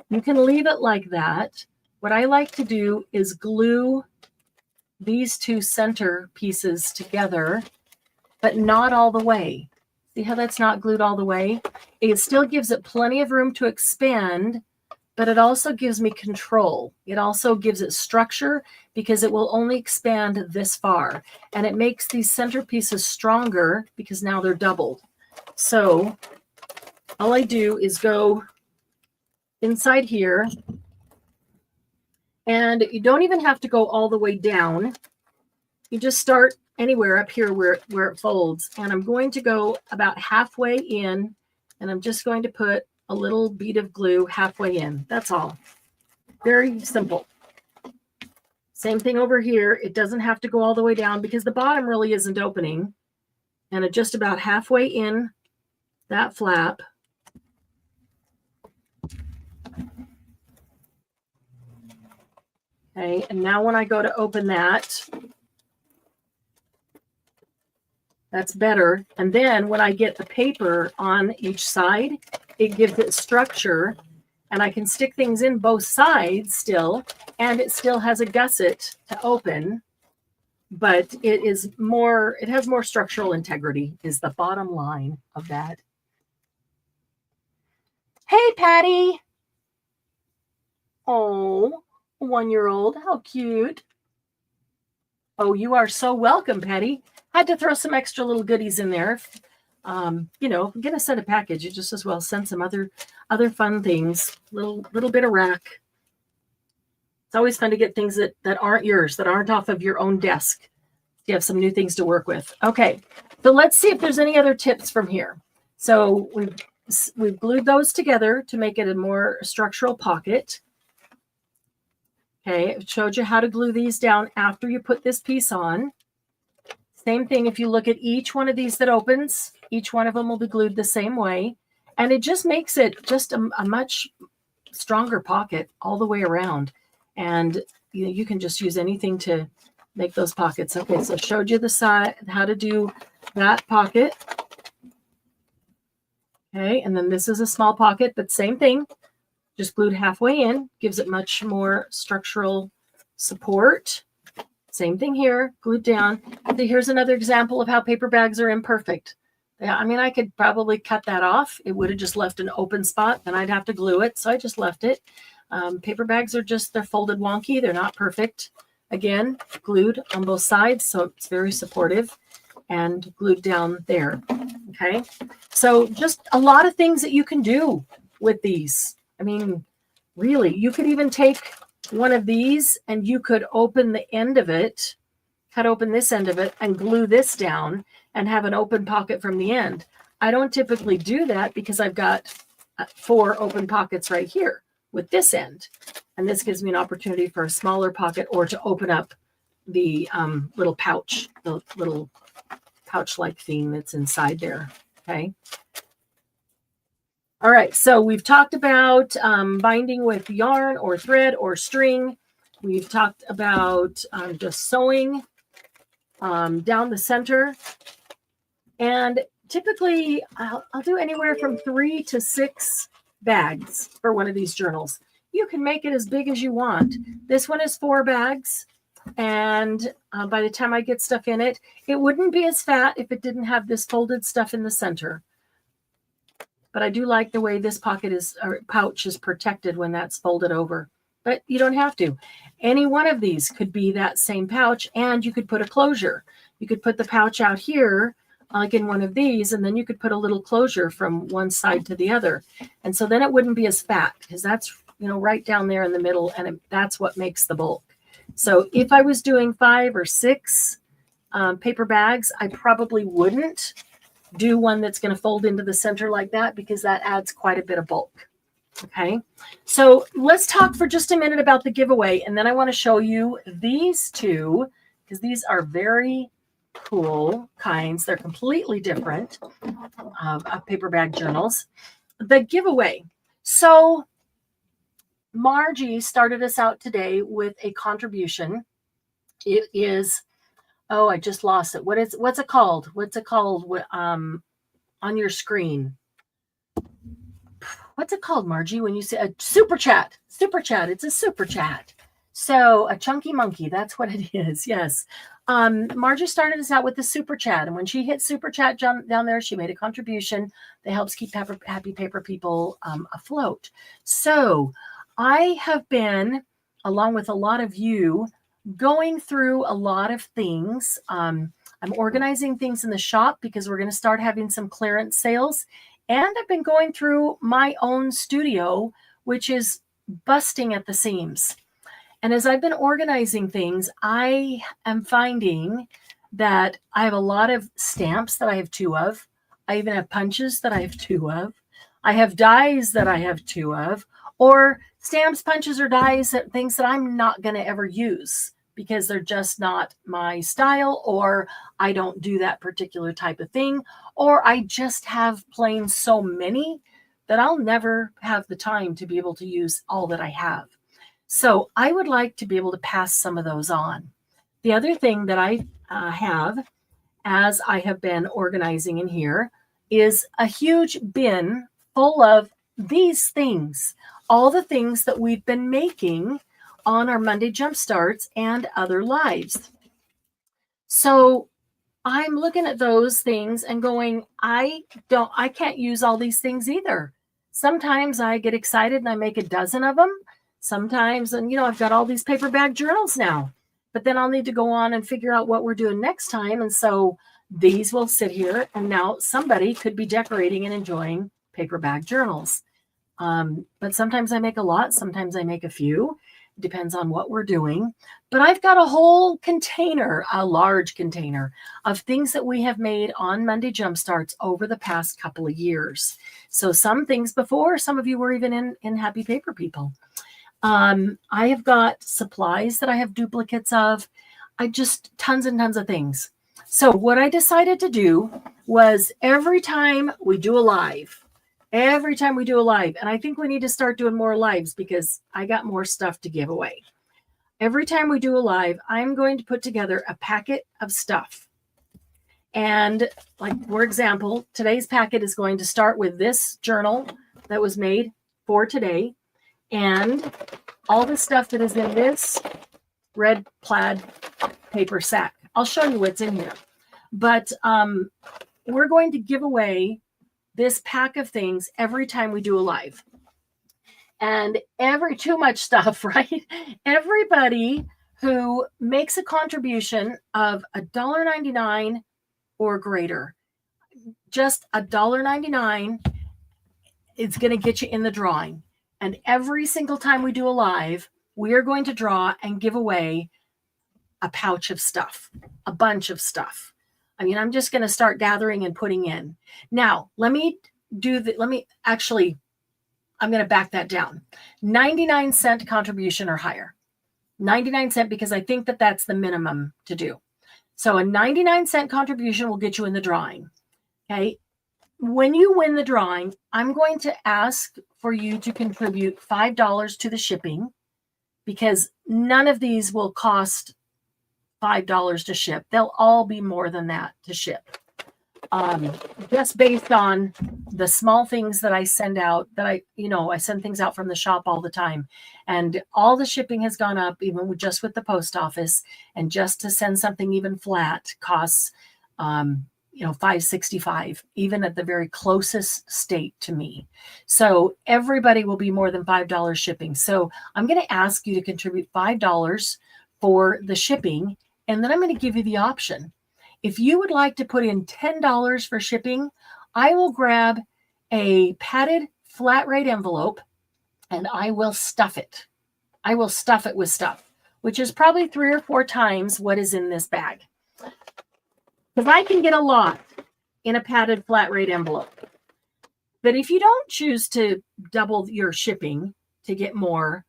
You can leave it like that. What I like to do is glue these two center pieces together, but not all the way. See how that's not glued all the way? It still gives it plenty of room to expand, but it also gives me control. It also gives it structure because it will only expand this far. And it makes these center pieces stronger because now they're doubled. So all I do is go inside here. And you don't even have to go all the way down. You just start anywhere up here where it folds. And I'm going to go about halfway in, and I'm just going to put a little bead of glue halfway in. That's all. Very simple. Same thing over here. It doesn't have to go all the way down because the bottom really isn't opening. And it just about halfway in that flap. Okay, and now when I go to open that, that's better. And then when I get the paper on each side, it gives it structure, and I can stick things in both sides still, and it still has a gusset to open, but it has more structural integrity is the bottom line of that. Hey, Patty. Oh. 1-year-old. How cute. Oh, you are so welcome, Patty. Had to throw some extra little goodies in there. You know, if I'm gonna send a package, you just as well send some other fun things. Little bit of rack. It's always fun to get things that aren't yours, that aren't off of your own desk. You have some new things to work with. Okay, so let's see if there's any other tips from here. So we've glued those together to make it a more structural pocket. Okay, it showed you how to glue these down after you put this piece on. Same thing, if you look at each one of these that opens, each one of them will be glued the same way. And it just makes it just a much stronger pocket all the way around. And you can just use anything to make those pockets. Okay, so I showed you the side, how to do that pocket. Okay, and then this is a small pocket, but same thing. Just glued halfway in, gives it much more structural support. Same thing here, glued down. So here's another example of how paper bags are imperfect. Yeah, I mean, I could probably cut that off. It would have just left an open spot, then I'd have to glue it. So I just left it. Paper bags are they're folded wonky. They're not perfect. Again, glued on both sides, so it's very supportive, and glued down there. Okay, so just a lot of things that you can do with these. I mean, really, you could even take one of these and you could open the end of it, cut open this end of it and glue this down and have an open pocket from the end. I don't typically do that because I've got 4 open pockets right here with this end. And this gives me an opportunity for a smaller pocket or to open up the little pouch, the little pouch-like theme that's inside there. Okay. All right, so we've talked about binding with yarn or thread or string. We've talked about just sewing down the center. And typically, I'll do anywhere from 3 to 6 bags for one of these journals. You can make it as big as you want. This one is 4 bags. And by the time I get stuff in it, it wouldn't be as fat if it didn't have this folded stuff in the center. But I do like the way this pocket or pouch is protected when that's folded over. But you don't have to. Any one of these could be that same pouch, and you could put a closure. You could put the pouch out here like in one of these, and then you could put a little closure from one side to the other. And so then it wouldn't be as fat, because that's, right down there in the middle, and that's what makes the bulk. So if I was doing 5 or 6 paper bags, I probably wouldn't do one that's going to fold into the center like that, because that adds quite a bit of bulk. Okay, so let's talk for just a minute about the giveaway, and then I want to show you these two, because these are very cool kinds. They're completely different of paper bag journals. The giveaway. So Margie started us out today with a contribution. It is, oh, I just lost it. What's it called? What's it called on your screen? What's it called, Margie, when you say a super chat? Super chat. It's a super chat. So a chunky monkey, that's what it is. Yes. Margie started us out with the super chat. And when she hit super chat down there, she made a contribution that helps keep happy paper people afloat. So I have been, along with a lot of you, going through a lot of things. I'm organizing things in the shop because we're going to start having some clearance sales. And I've been going through my own studio, which is busting at the seams. And as I've been organizing things, I am finding that I have a lot of stamps that I have 2 of. I even have punches that I have 2 of. I have dies that I have 2 of, or stamps, punches, or dies, things that I'm not going to ever use because they're just not my style, or I don't do that particular type of thing, or I just have plain so many that I'll never have the time to be able to use all that I have. So I would like to be able to pass some of those on. The other thing that I have, as I have been organizing in here, is a huge bin full of these things, all the things that we've been making on our Monday Jumpstarts and other lives. So I'm looking at those things and going, I can't use all these things either. Sometimes I get excited and I make a dozen of them. Sometimes, and I've got all these paper bag journals now, but then I'll need to go on and figure out what we're doing next time. And so these will sit here, and now somebody could be decorating and enjoying paper bag journals. But sometimes I make a lot, sometimes I make a few. It depends on what we're doing. But I've got a whole container, a large container of things that we have made on Monday Jumpstarts over the past couple of years. So some things before, some of you were even in Happy Paper People. I have got supplies that I have duplicates of. Tons and tons of things. So what I decided to do was every time we do a live, and I think we need to start doing more lives because I got more stuff to give away. Every time we do a live, I'm going to put together a packet of stuff. And like, for example, today's packet is going to start with this journal that was made for today, and all the stuff that is in this red plaid paper sack. I'll show you what's in here. But we're going to give away this pack of things every time we do a live. And too much stuff, right? Everybody who makes a contribution of $1.99 or greater, just $1.99, it's going to get you in the drawing. And every single time we do a live, we are going to draw and give away a pouch of stuff, a bunch of stuff. I mean, I'm just going to start gathering and putting in. Now, I'm going to back that down. 99-cent contribution or higher. 99 cents, because I think that that's the minimum to do. So a 99-cent contribution will get you in the drawing. Okay. When you win the drawing, I'm going to ask for you to contribute $5 to the shipping, because none of these will cost $5 to ship. They'll all be more than that to ship. Just based on the small things that I send out, that I send things out from the shop all the time, and all the shipping has gone up, even with the post office, and just to send something even flat costs, $5.65, even at the very closest state to me. So everybody will be more than $5 shipping. So I'm going to ask you to contribute $5 for the shipping, and then I'm going to give you the option. If you would like to put in $10 for shipping, I will grab a padded flat rate envelope and I will stuff it. I will stuff it with stuff, which is probably 3 or 4 times what is in this bag. Because I can get a lot in a padded flat rate envelope. But if you don't choose to double your shipping to get more,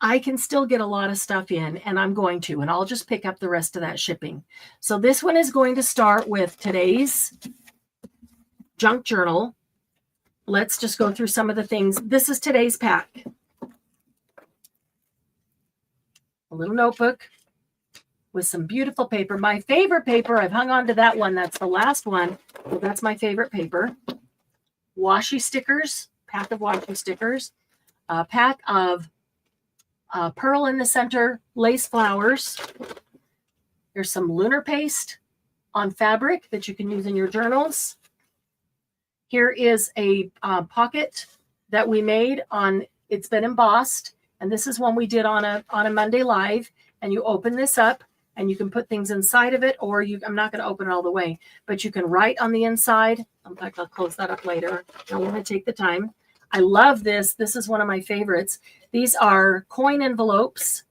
I can still get a lot of stuff in, and I'm going to, and I'll just pick up the rest of that shipping. So this one is going to start with today's junk journal. Let's just go through some of the things. This is today's pack. A little notebook with some beautiful paper. My favorite paper, I've hung on to that one. That's the last one. Well, that's my favorite paper. Washi stickers, pack of washi stickers, a pack of pearl in the center lace flowers. There's some lunar paste on fabric that you can use in your journals. Here is a pocket that we made on, it's been embossed, and this is one we did on a Monday Live, and you open this up and you can put things inside of it, or I'm not going to open it all the way, but you can write on the inside. In fact, I'll close that up later. I don't want to take the time. I love this. This is one of my favorites. These are coin envelopes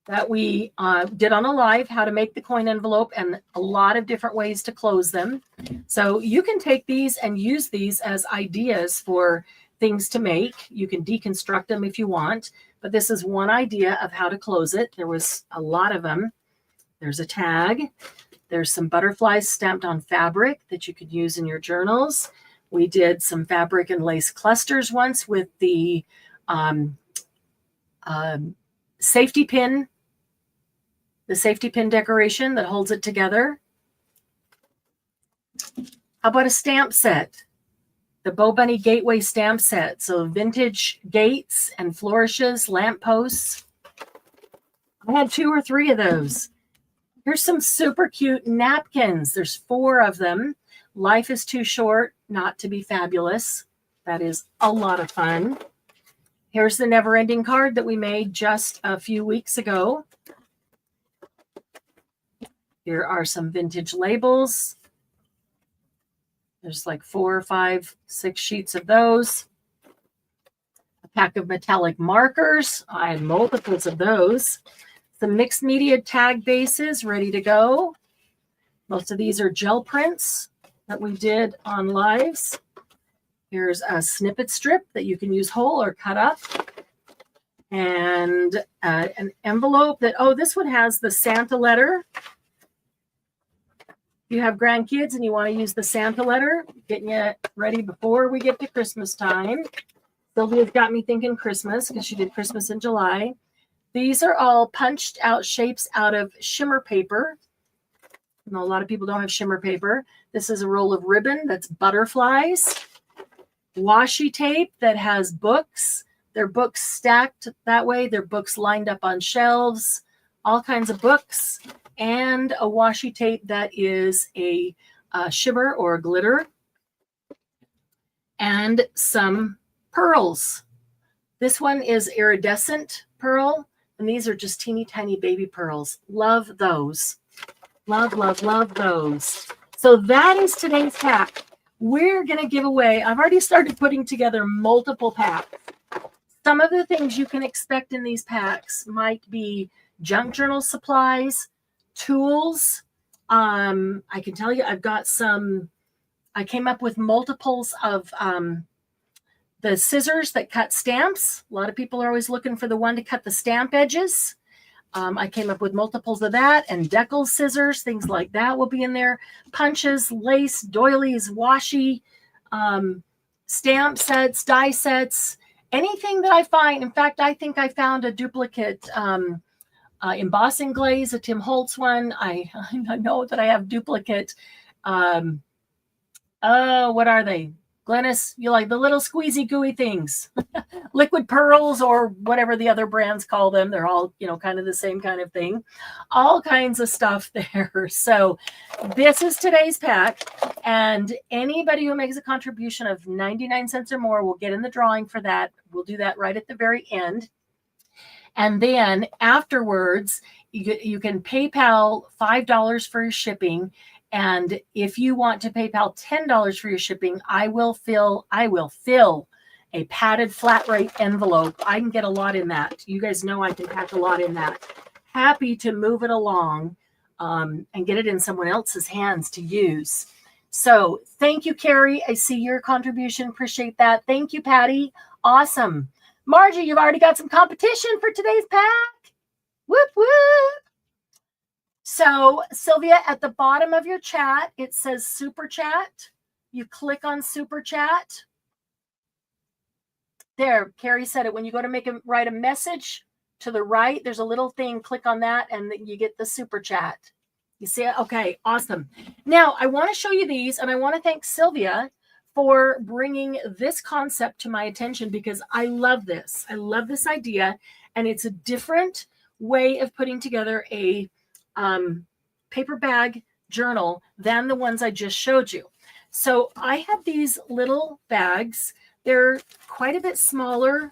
that we did on a live, how to make the coin envelope, and a lot of different ways to close them. So you can take these and use these as ideas for things to make. You can deconstruct them if you want, but this is one idea of how to close it. There was a lot of them. There's a tag. There's some butterflies stamped on fabric that you could use in your journals. We did some fabric and lace clusters once with the safety pin decoration that holds it together. How about a stamp set? The Bow Bunny Gateway stamp set. So vintage gates and flourishes, lampposts. I had 2 or 3 of those. Here's some super cute napkins. There's 4 of them. Life is too short not to be fabulous. That is a lot of fun. Here's the never-ending card that we made just a few weeks ago. Here are some vintage labels. There's like 4 or 5, 6 sheets of those. A pack of metallic markers. I had multiples of those. Some mixed media tag bases ready to go. Most of these are gel prints that we did on lives. Here's a snippet strip that you can use whole or cut up. And an envelope that, this one has the Santa letter. You have grandkids and you want to use the Santa letter, getting you ready before we get to Christmas time. Sylvia's got me thinking Christmas because she did Christmas in July. These are all punched out shapes out of shimmer paper. I know a lot of people don't have shimmer paper. This is a roll of ribbon that's butterflies. Washi tape that has books. They're books stacked that way. They're books lined up on shelves. All kinds of books. And a washi tape that is a shimmer or a glitter. And some pearls. This one is iridescent pearl. And these are just teeny tiny baby pearls. Love those. Love, love, love those. So that is today's pack. We're going to give away, I've already started putting together multiple packs. Some of the things you can expect in these packs might be junk journal supplies, tools. I can tell you I've got some, I came up with multiples of the scissors that cut stamps. A lot of people are always looking for the one to cut the stamp edges. I came up with multiples of that, and decal scissors, things like that will be in there. Punches, lace, doilies, washi, stamp sets, die sets, anything that I find. In fact, I think I found a duplicate embossing glaze, a Tim Holtz one. I know that I have duplicate. What are they? Glennis, you like the little squeezy gooey things, liquid pearls or whatever the other brands call them. They're all, kind of the same kind of thing. All kinds of stuff there. So this is today's pack. And anybody who makes a contribution of 99 cents or more will get in the drawing for that. We'll do that right at the very end. And then afterwards, you can PayPal $5 for your shipping. And if you want to PayPal $10 for your shipping, I will fill a padded flat rate envelope. I can get a lot in that. You guys know I can pack a lot in that. Happy to move it along and get it in someone else's hands to use. So thank you, Carrie. I see your contribution. Appreciate that. Thank you, Patty. Awesome. Margie, you've already got some competition for today's pack. Whoop, whoop. So Sylvia, at the bottom of your chat, it says Super Chat. You click on Super Chat. There, Carrie said it. When you go to write a message to the right, there's a little thing. Click on that, and you get the Super Chat. You see it? Okay, awesome. Now, I want to show you these, and I want to thank Sylvia for bringing this concept to my attention because I love this. I love this idea, and it's a different way of putting together a paper bag journal than the ones I just showed you. So I have these little bags. They're quite a bit smaller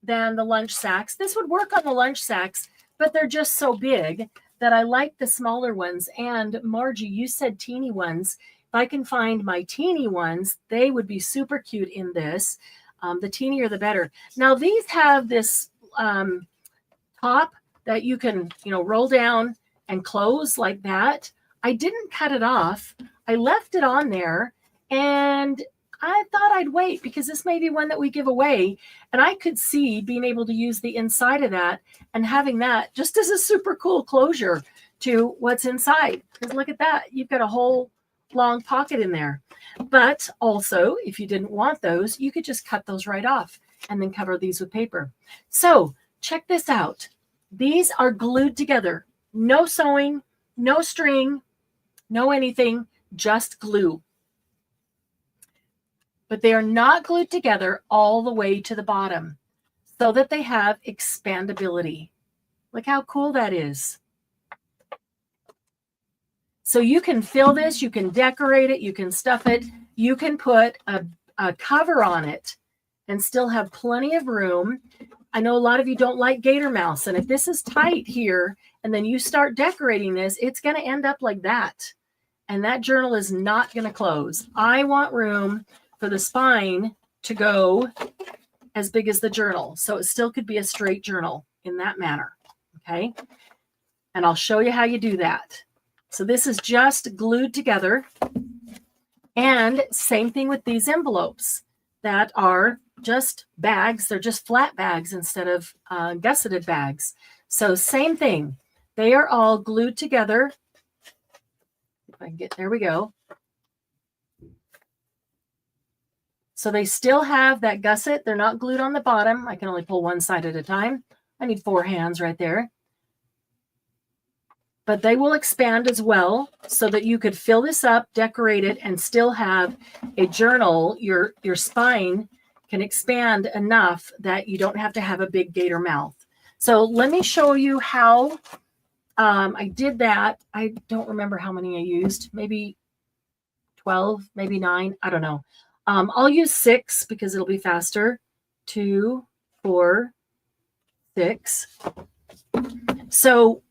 than the lunch sacks. This would work on the lunch sacks, but they're just so big that I like the smaller ones. And Margie, you said teeny ones. If I can find my teeny ones, they would be super cute in this. The teenier, the better. Now these have this top that you can, roll down and close like that. I didn't cut it off. I left it on there, and I thought I'd wait because this may be one that we give away, and I could see being able to use the inside of that and having that just as a super cool closure to what's inside. Because look at that. You've got a whole long pocket in there. But also, if you didn't want those, you could just cut those right off and then cover these with paper. So check this out. These are glued together. No sewing, no string, no anything, just glue. But they are not glued together all the way to the bottom so that they have expandability. Look how cool that is. So you can fill this, you can decorate it, you can stuff it, you can put a cover on it and still have plenty of room. I know a lot of you don't like gator mouse, and if this is tight here and then you start decorating this, it's going to end up like that. And that journal is not going to close. I want room for the spine to go as big as the journal. So it still could be a straight journal in that manner. Okay. And I'll show you how you do that. So this is just glued together. And same thing with these envelopes that are just bags. They're just flat bags instead of gusseted bags. So same thing. They are all glued together. If I can get, there we go. So they still have that gusset. They're not glued on the bottom. I can only pull one side at a time. I need 4 hands right there. But they will expand as well so that you could fill this up, decorate it, and still have a journal. Your spine can expand enough that you don't have to have a big gator mouth. So let me show you how I did that. I don't remember how many I used. Maybe 12, maybe 9. I don't know. I'll use 6 because it'll be faster. 2, 4, 6. So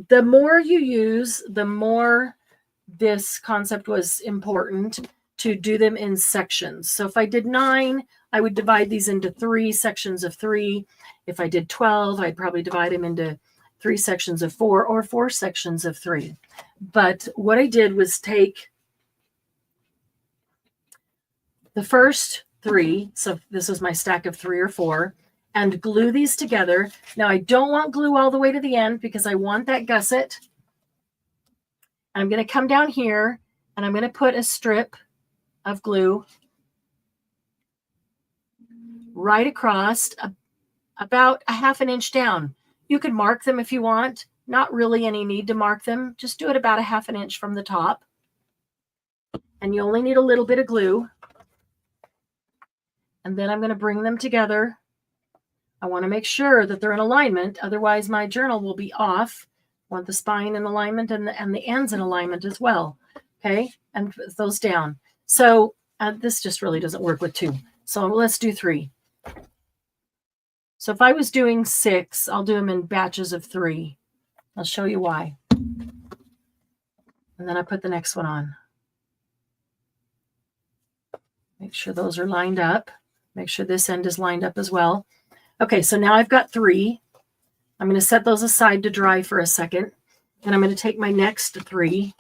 the more you use, the more this concept was important to do them in sections. So if I did 9, I would divide these into 3 sections of 3. If I did 12, I'd probably divide them into 3 sections of 4 or 4 sections of 3. But what I did was take the first 3, so this was my stack of 3 or 4, and glue these together. Now I don't want glue all the way to the end because I want that gusset. I'm going to come down here and I'm going to put a strip of glue right across about a ½ an inch down. You could mark them if you want. Not really any need to mark them. Just do it about a ½ an inch from the top. And you only need a little bit of glue. And then I'm going to bring them together. I want to make sure that they're in alignment. Otherwise, my journal will be off. I want the spine in alignment and the ends in alignment as well. Okay, and put those down. So this just really doesn't work with 2. So let's do 3. So if I was doing 6, I'll do them in batches of 3. I'll show you why. And then I put the next one on. Make sure those are lined up. Make sure this end is lined up as well. Okay, so now I've got 3. I'm going to set those aside to dry for a second. And I'm going to take my next 3.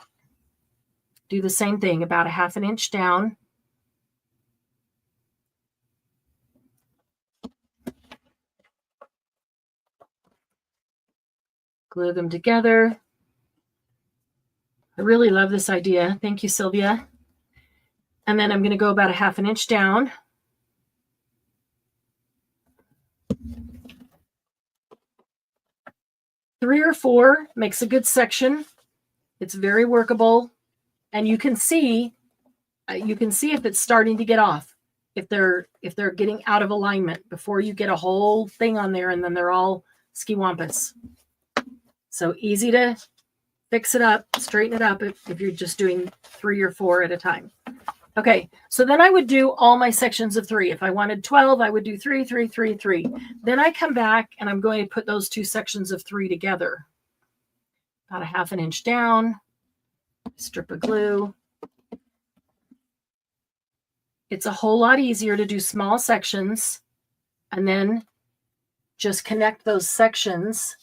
Do the same thing, about a 1/2 inch down. Glue them together. I really love this idea. Thank you, Sylvia. And then I'm going to go about a 1/2 inch down. Three or 4 makes a good section. It's very workable. And you can see if it's starting to get off, if they're getting out of alignment before you get a whole thing on there and then they're all skiwampus. So easy to fix it up, straighten it up if you're just doing 3 or 4 at a time. Okay, so then I would do all my sections of 3. If I wanted 12, I would do 3, 3, 3, 3. Then I come back and I'm going to put those 2 sections of 3 together. About a 1/2 inch down. Strip of glue. It's a whole lot easier to do small sections and then just connect those sections.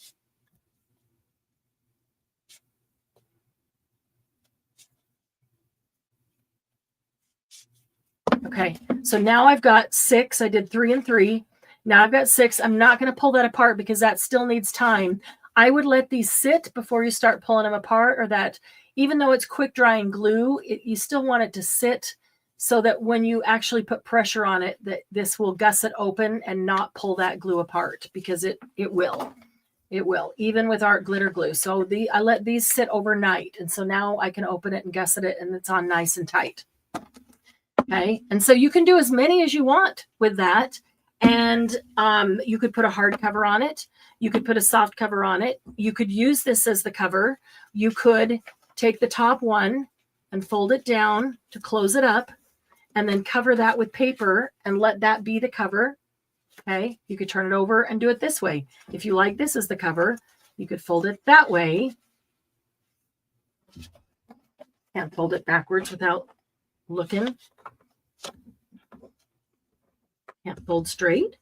Okay, so now I've got 6. I did 3 and 3. Now I've got 6. I'm not going to pull that apart because that still needs time. I would let these sit before you start pulling them apart, or that even though it's quick drying glue, you still want it to sit so that when you actually put pressure on it, that this will gusset open and not pull that glue apart, because it will. It will, even with art glitter glue. So I let these sit overnight. And so now I can open it and gusset it and it's on nice and tight. Okay. And so you can do as many as you want with that. And you could put a hard cover on it. You could put a soft cover on it. You could use this as the cover. You could take the top one and fold it down to close it up and then cover that with paper and let that be the cover. Okay. You could turn it over and do it this way. If you like this as the cover, you could fold it that way. Can't fold it backwards without looking. Can't fold straight.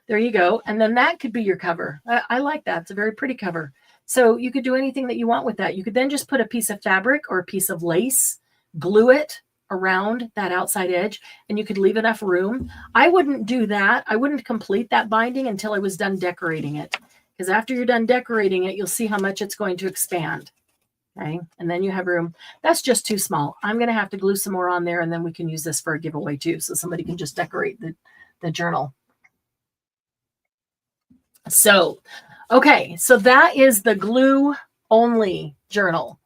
There you go. And then that could be your cover. I like that. It's a very pretty cover. So you could do anything that you want with that. You could then just put a piece of fabric or a piece of lace, glue it around that outside edge, and you could leave enough room. I wouldn't do that. I wouldn't complete that binding until I was done decorating it, because after you're done decorating it, you'll see how much it's going to expand. Okay. And then you have room. That's just too small. I'm going to have to glue some more on there, and then we can use this for a giveaway too. So somebody can just decorate the journal. So, okay. So that is the glue only journal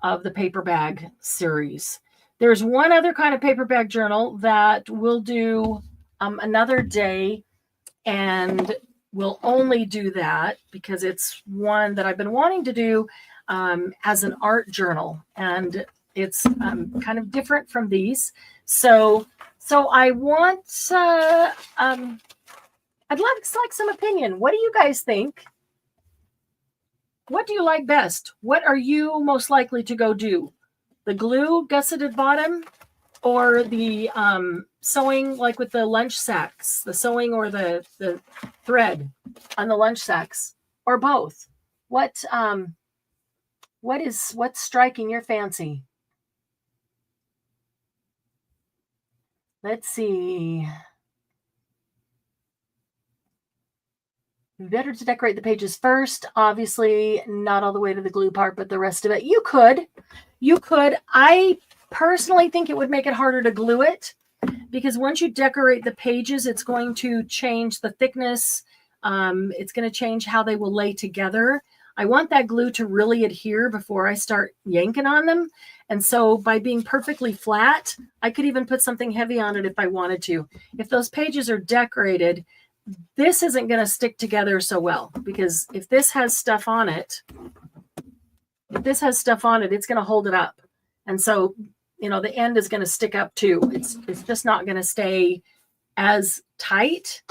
of the paper bag series. There's one other kind of paper bag journal that we'll do another day, and we'll only do that because it's one that I've been wanting to do as an art journal, and it's kind of different from these. So I want, I'd like some opinion. What do you guys think? What do you like best? What are you most likely to go do? The glue gusseted bottom, or the sewing, like with the lunch sacks, the sewing or the thread on the lunch sacks, or both? What's striking your fancy? Let's see. Better to decorate the pages first. Obviously, not all the way to the glue part, but the rest of it. You could. I personally think it would make it harder to glue it, because once you decorate the pages, it's going to change the thickness. It's going to change how they will lay together. I want that glue to really adhere before I start yanking on them. And so by being perfectly flat, I could even put something heavy on it if I wanted to. If those pages are decorated, this isn't going to stick together so well, because if this has stuff on it, it's going to hold it up. And so, the end is going to stick up too. It's just not going to stay as tight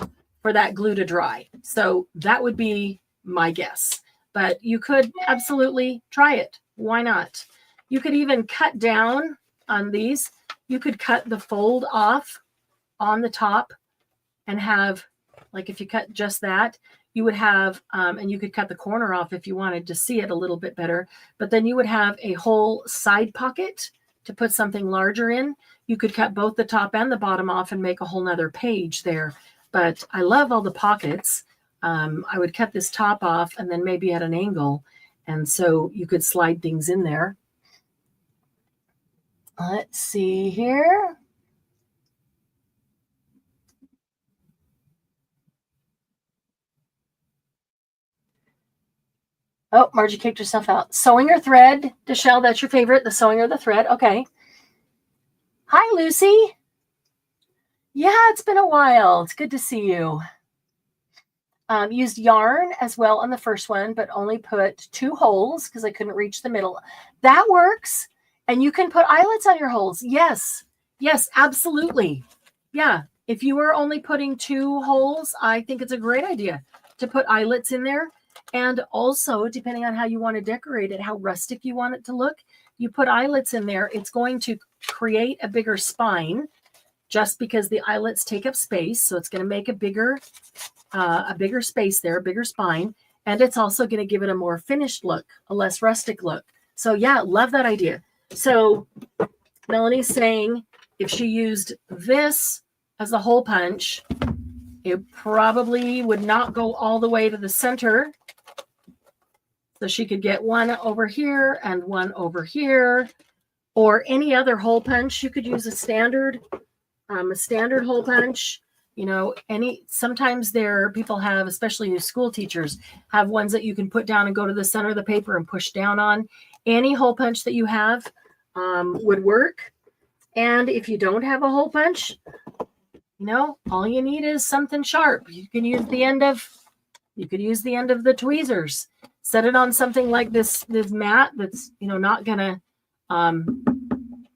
for that glue to dry. So that would be my guess. But you could absolutely try it. Why not? You could even cut down on these. You could cut the fold off on the top and have, like if you cut just that, you would have, and you could cut the corner off if you wanted to see it a little bit better, but then you would have a whole side pocket to put something larger in. You could cut both the top and the bottom off and make a whole nother page there. But I love all the pockets. I would cut this top off and then maybe at an angle. And so you could slide things in there. Let's see here. Oh, Margie kicked herself out. Sewing or thread? Deshelle, that's your favorite, the sewing or the thread. Okay. Hi, Lucy. Yeah, it's been a while. It's good to see you. Used yarn as well on the first one, but only put 2 holes because I couldn't reach the middle. That works. And you can put eyelets on your holes. Yes. Yes, absolutely. Yeah. If you are only putting 2 holes, I think it's a great idea to put eyelets in there. And also, depending on how you want to decorate it, how rustic you want it to look, you put eyelets in there. It's going to create a bigger spine just because the eyelets take up space. So it's going to make a bigger space there, a bigger spine. And it's also going to give it a more finished look, a less rustic look. So yeah, love that idea. So Melanie's saying if she used this as a hole punch, it probably would not go all the way to the center. So she could get one over here and one over here, or any other hole punch. You could use a standard hole punch. You know, sometimes people have, especially school teachers, have ones that you can put down and go to the center of the paper and push down on. Any hole punch that you have would work. And if you don't have a hole punch, all you need is something sharp. You can use the end of the tweezers. Set it on something like this mat that's not gonna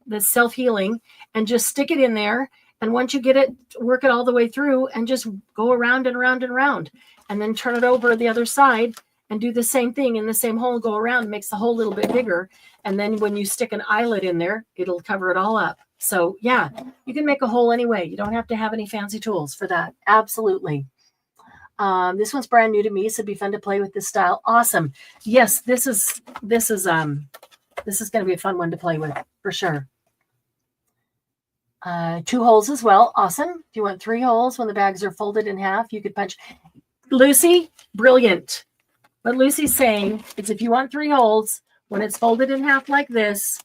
that's self-healing, and just stick it in there. And once you get it, work it all the way through and just go around and around and around, and then turn it over the other side and do the same thing in the same hole. Go around, makes the hole a little bit bigger, and then when you stick an eyelet in there, it'll cover it all up. So yeah, you can make a hole anyway. You don't have to have any fancy tools for that. Absolutely. This one's brand new to me, so it'd be fun to play with this style. Awesome. Yes, this is going to be a fun one to play with for sure. 2 holes as well. Awesome. If you want 3 holes when the bags are folded in half, you could punch. Lucy, brilliant. What Lucy's saying is if you want 3 holes when it's folded in half like this,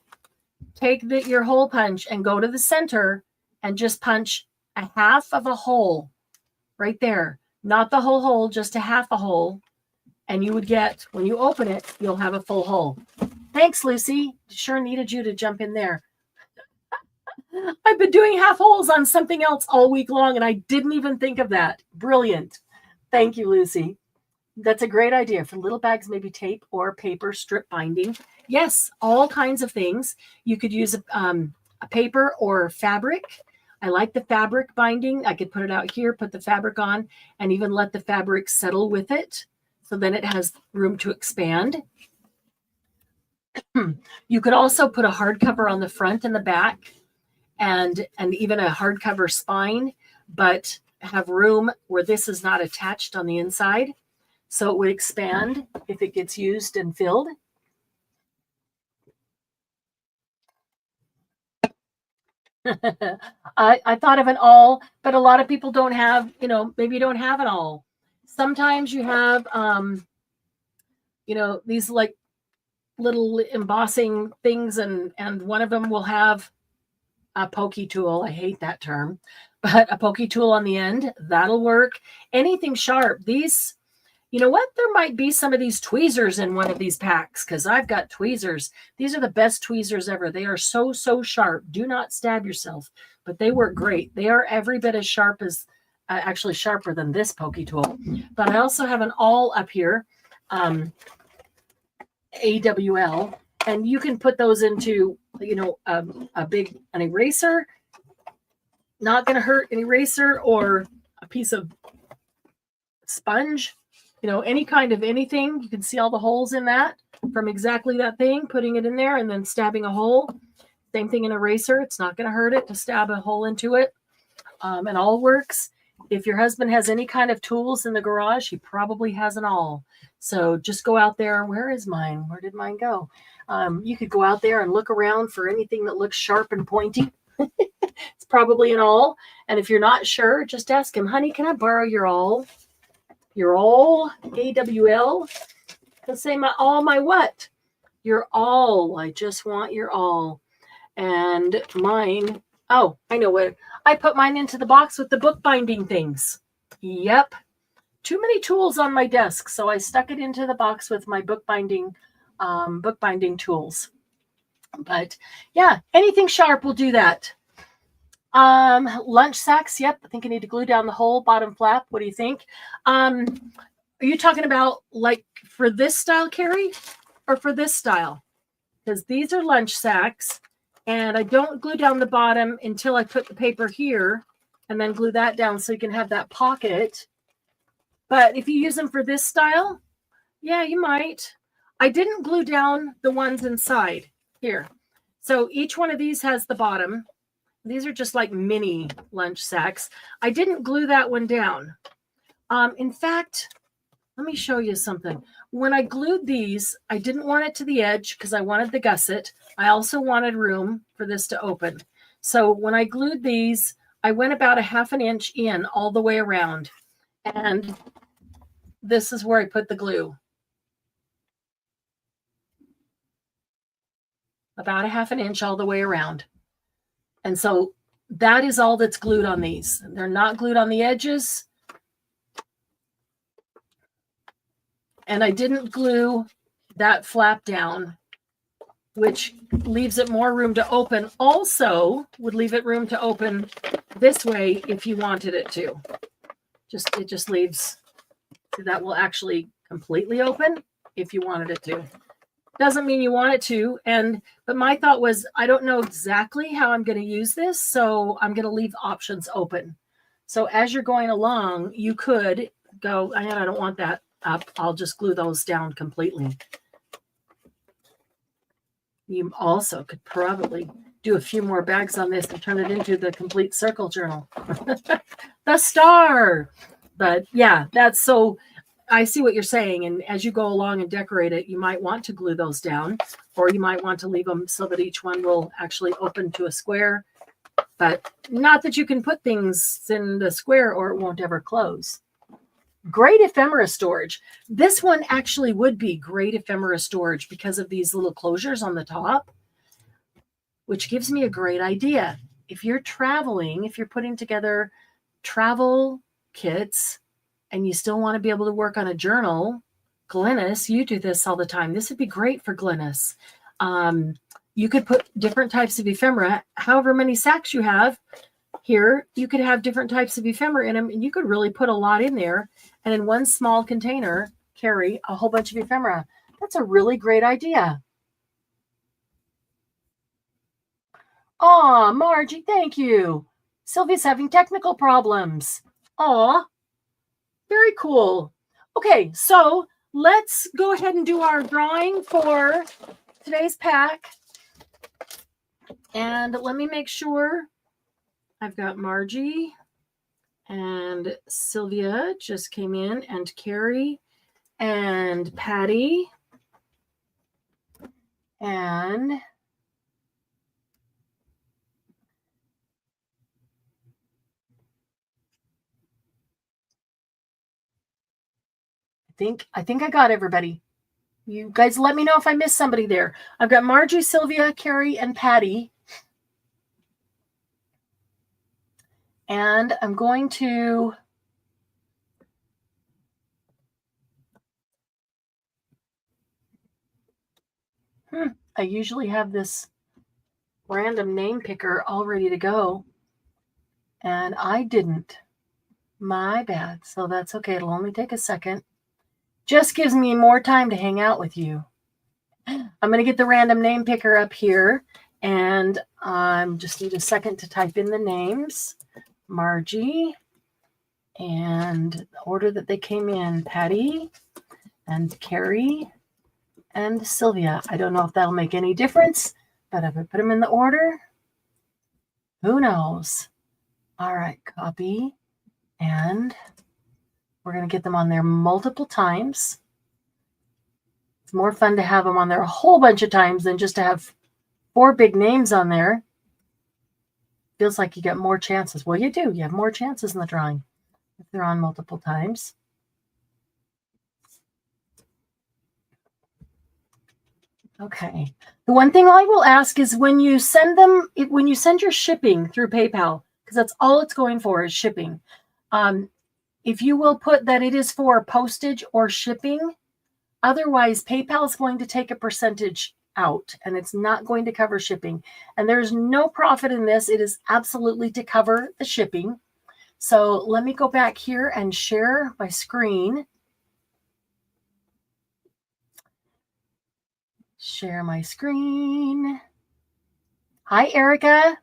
take your hole punch and go to the center and just punch a half of a hole right there. Not the whole hole, just a half a hole. And you would get, when you open it, you'll have a full hole. Thanks, Lucy. Sure needed you to jump in there. I've been doing half holes on something else all week long, and I didn't even think of that. Brilliant. Thank you, Lucy. That's a great idea. For little bags, maybe tape or paper strip binding. Yes, all kinds of things. You could use a paper or fabric. I like the fabric binding. I could put it out here, put the fabric on, and even let the fabric settle with it. So then it has room to expand. You could also put a hardcover on the front and the back, and even a hardcover spine, but have room where this is not attached on the inside. So it would expand if it gets used and filled. I thought of an awl, but a lot of people don't have, maybe you don't have an awl. Sometimes you have, these like little embossing things, and one of them will have a pokey tool. I hate that term, but a pokey tool on the end, that'll work. Anything sharp. These, you know what? There might be some of these tweezers in one of these packs because I've got tweezers. These are the best tweezers ever. They are so, so sharp. Do not stab yourself, but they work great. They are every bit as sharp as, actually sharper than this pokey tool. But I also have an awl up here, AWL, and you can put those into, an eraser. Not going to hurt an eraser or a piece of sponge, any kind of anything. You can see all the holes in that from exactly that thing, putting it in there and then stabbing a hole. Same thing in eraser. It's not going to hurt it to stab a hole into it. And all works. If your husband has any kind of tools in the garage, he probably has an awl. So just go out there. Where is mine? Where did mine go? You could go out there and look around for anything that looks sharp and pointy. It's probably an awl. And if you're not sure, just ask him, honey, can I borrow your awl? Your awl, AWL. He'll say, my awl, my what? Your awl. I just want your awl. And mine, oh, I know what. I put mine into the box with the bookbinding things. Yep. Too many tools on my desk, so I stuck it into the box with my bookbinding tools. But yeah, anything sharp will do that. Lunch sacks. Yep. I think I need to glue down the whole bottom flap. What do you think? Are you talking about like for this style, Carrie, or for this style? Because these are lunch sacks, and I don't glue down the bottom until I put the paper here and then glue that down so you can have that pocket. But if you use them for this style, yeah, you might. I didn't glue down the ones inside here. So each one of these has the bottom. These are just like mini lunch sacks. I didn't glue that one down. In fact, let me show you something. When I glued these, I didn't want it to the edge because I wanted the gusset. I also wanted room for this to open. So when I glued these, I went about 1/2 inch in all the way around. And this is where I put the glue. About 1/2 inch all the way around. And so that is all that's glued on these. They're not glued on the edges. And I didn't glue that flap down, which leaves it more room to open. Also would leave it room to open this way if you wanted it to. It just leaves, so that will actually completely open if you wanted it to. Doesn't mean you want it to. But my thought was, I don't know exactly how I'm going to use this, so I'm going to leave options open. So as you're going along, you could go, I don't want that up. I'll just glue those down completely. You also could probably do a few more bags on this and turn it into the complete circle journal. The star. But yeah, that's so... I see what you're saying. And as you go along and decorate it, you might want to glue those down, or you might want to leave them so that each one will actually open to a square. But not that you can put things in the square or it won't ever close. Great ephemera storage. This one actually would be great ephemera storage because of these little closures on the top, which gives me a great idea. If you're traveling, if you're putting together travel kits, and you still want to be able to work on a journal, Glynis, you do this all the time. This would be great for Glynis. You could put different types of ephemera. However many sacks you have here, you could have different types of ephemera in them, and you could really put a lot in there. And in one small container, carry a whole bunch of ephemera. That's a really great idea. Aw, Margie, thank you. Sylvia's having technical problems. Aw. Very cool. Okay, so let's go ahead and do our drawing for today's pack. And let me make sure I've got Margie and Sylvia just came in, and Carrie and Patty and I think I got everybody. You guys let me know if I missed somebody there. I've got Margie, Sylvia, Carrie, and Patty. And I'm going to I usually have this random name picker all ready to go. And I didn't. My bad. So that's okay. It'll only take a second. Just gives me more time to hang out with you. I'm going to get the random name picker up here, and just need a second to type in the names. Margie And the order that they came in, Patty and Carrie and Sylvia. I don't know if that'll make any difference, but if I put them in the order, who knows? All right, copy. And we're going to get them on there multiple times. It's more fun to have them on there a whole bunch of times than just to have 4 big names on there. Feels like you get more chances. Well, you do. You have more chances in the drawing if they're on multiple times. Okay. The one thing I will ask is when you send them, when you send your shipping through PayPal, because that's all it's going for is shipping. If you will put that it is for postage or shipping, otherwise PayPal is going to take a percentage out and it's not going to cover shipping. And there's no profit in this. It is absolutely to cover the shipping. So let me go back here and share my screen. Share my screen. Hi, Erica.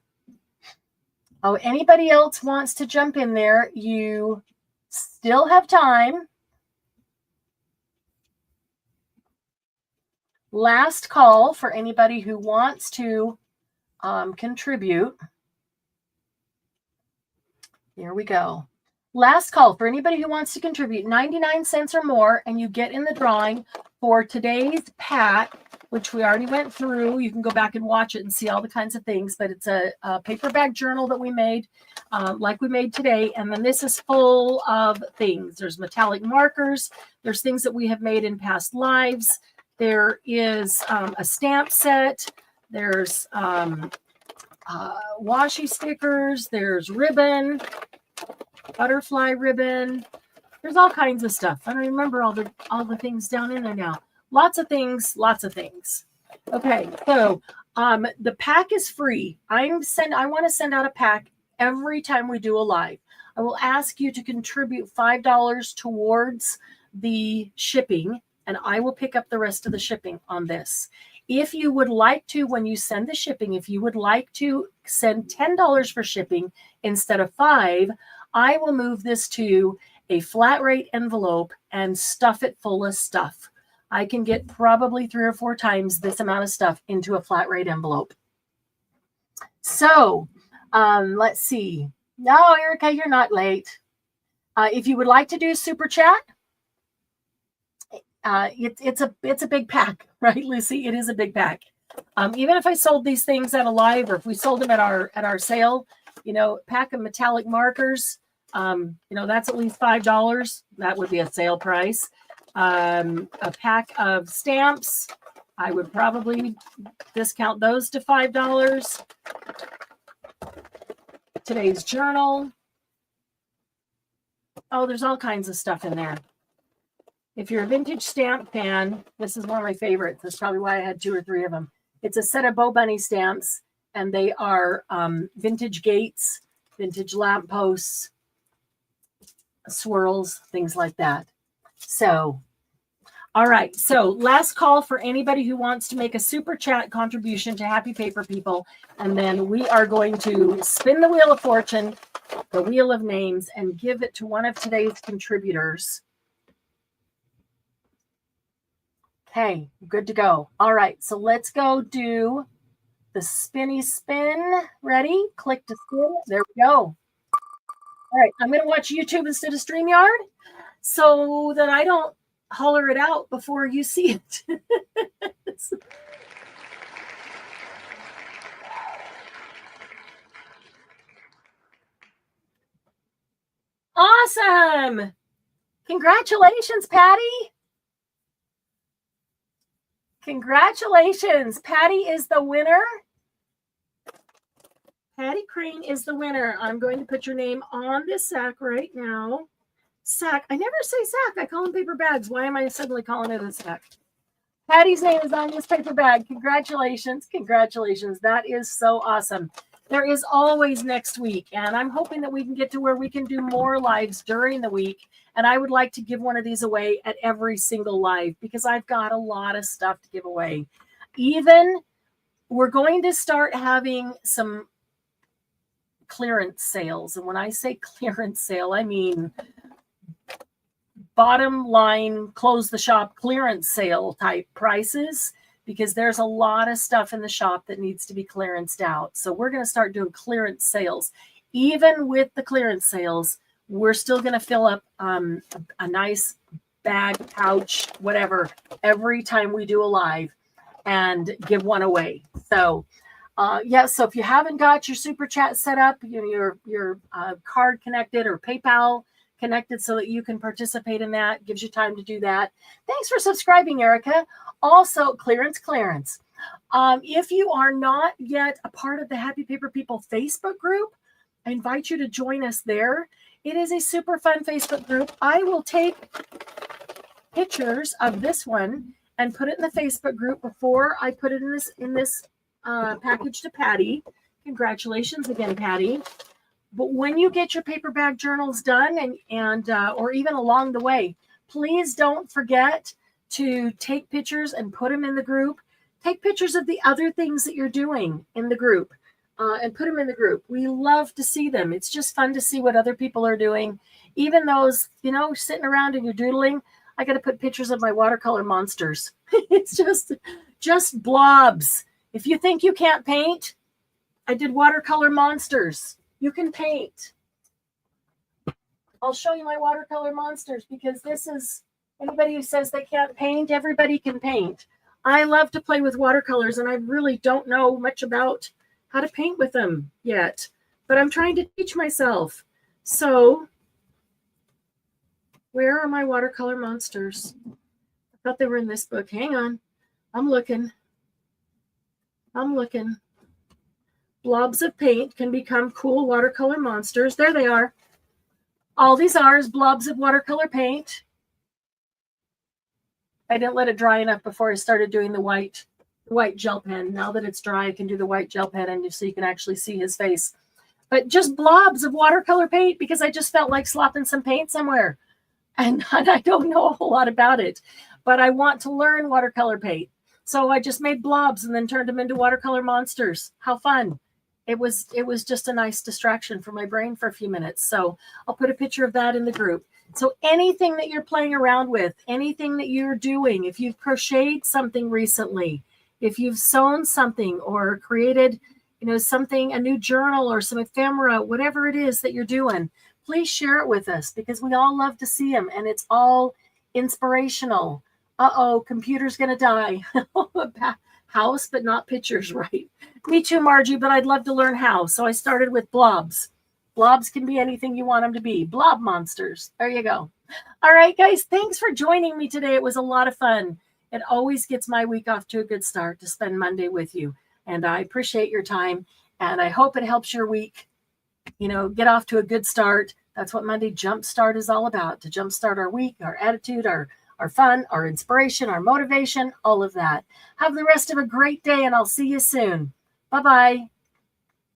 Oh, anybody else wants to jump in there? You still have time. Last call for anybody who wants to contribute. Here we go. Last call for anybody who wants to contribute 99 cents or more, and you get in the drawing for today's pack, which we already went through. You can go back and watch it and see all the kinds of things, but it's a paper bag journal that we made, like we made today. And then this is full of things. There's metallic markers. There's things that we have made in past lives. There is a stamp set. There's washi stickers. There's ribbon, butterfly ribbon. There's all kinds of stuff. I don't remember all the things down in there now. Lots of things, lots of things. Okay, so the pack is free. I want to send out a pack every time we do a live. I will ask you to contribute $5 towards the shipping, and I will pick up the rest of the shipping on this. If you would like to, when you send the shipping, if you would like to send $10 for shipping instead of $5, I will move this to a flat rate envelope and stuff it full of stuff. I can get probably 3 or 4 times this amount of stuff into a flat rate envelope. So let's see. No, Erica, you're not late. If you would like to do super chat, it's a big pack, right, Lucy? It is a big pack. Even if I sold these things at a live, or if we sold them at our sale, pack of metallic markers, that's at least $5. That would be a sale price. A pack of stamps, I would probably discount those to $5. Today's journal. Oh, there's all kinds of stuff in there. If you're a vintage stamp fan, this is one of my favorites. That's probably why I had 2 or 3 of them. It's a set of Bo Bunny stamps, and they are vintage gates, vintage lampposts, swirls, things like that. So, all right. So last call for anybody who wants to make a super chat contribution to Happy Paper People. And then we are going to spin the wheel of fortune, the wheel of names, and give it to one of today's contributors. Okay, good to go. All right. So let's go do the spinny spin. Ready? Click to spin. There we go. All right. I'm going to watch YouTube instead of StreamYard, so that I don't holler it out before you see it. Awesome. Congratulations, Patty. Congratulations. Patty is the winner. Patty Crane is the winner. I'm going to put your name on this sack right now. Sack. I never say sack. I call them paper bags. Why am I suddenly calling it a sack? Patty's name is on this paper bag. Congratulations. Congratulations. That is so awesome. There is always next week, and I'm hoping that we can get to where we can do more lives during the week. And I would like to give one of these away at every single live, because I've got a lot of stuff to give away. Even we're going to start having some clearance sales. And when I say clearance sale, I mean bottom line, close the shop clearance sale type prices, because there's a lot of stuff in the shop that needs to be clearanced out. So we're going to start doing clearance sales. Even with the clearance sales, we're still going to fill up a nice bag, pouch, whatever, every time we do a live and give one away. So so if you haven't got your super chat set up, your card connected or PayPal connected so that you can participate in that, gives you time to do that. Thanks for subscribing, Erica. Also, clearance. If you are not yet a part of the Happy Paper People Facebook group, I invite you to join us there. It is a super fun Facebook group. I will take pictures of this one and put it in the Facebook group before I put it in this package to Patty. Congratulations again, Patty. But when you get your paper bag journals done and or even along the way, please don't forget to take pictures and put them in the group. Take pictures of the other things that you're doing in the group and put them in the group. We love to see them. It's just fun to see what other people are doing. Even those, sitting around and you're doodling. I got to put pictures of my watercolor monsters. It's just blobs. If you think you can't paint, I did watercolor monsters. You can paint. I'll show you my watercolor monsters, because this is, anybody who says they can't paint, everybody can paint. I love to play with watercolors, and I really don't know much about how to paint with them yet, but I'm trying to teach myself. So where are my watercolor monsters? I thought they were in this book. Hang on. I'm looking. Blobs of paint can become cool watercolor monsters. There they are. All these are is blobs of watercolor paint. I didn't let it dry enough before I started doing the white gel pen. Now that it's dry, I can do the white gel pen, and so you can actually see his face. But just blobs of watercolor paint, because I just felt like slopping some paint somewhere. And I don't know a whole lot about it, but I want to learn watercolor paint. So I just made blobs and then turned them into watercolor monsters. How fun. It was just a nice distraction for my brain for a few minutes. So I'll put a picture of that in the group. So anything that you're playing around with, anything that you're doing, if you've crocheted something recently, if you've sewn something or created, something, a new journal or some ephemera, whatever it is that you're doing, please share it with us, because we all love to see them, and it's all inspirational. Computer's going to die. House, but not pictures, right? Me too, Margie, but I'd love to learn how. So I started with blobs. Blobs can be anything you want them to be. Blob monsters. There you go. All right, guys, thanks for joining me today. It was a lot of fun. It always gets my week off to a good start to spend Monday with you. And I appreciate your time, and I hope it helps your week, get off to a good start. That's what Monday Jumpstart is all about, to jumpstart our week, our attitude, our fun, our inspiration, our motivation, all of that. Have the rest of a great day, and I'll see you soon. Bye-bye.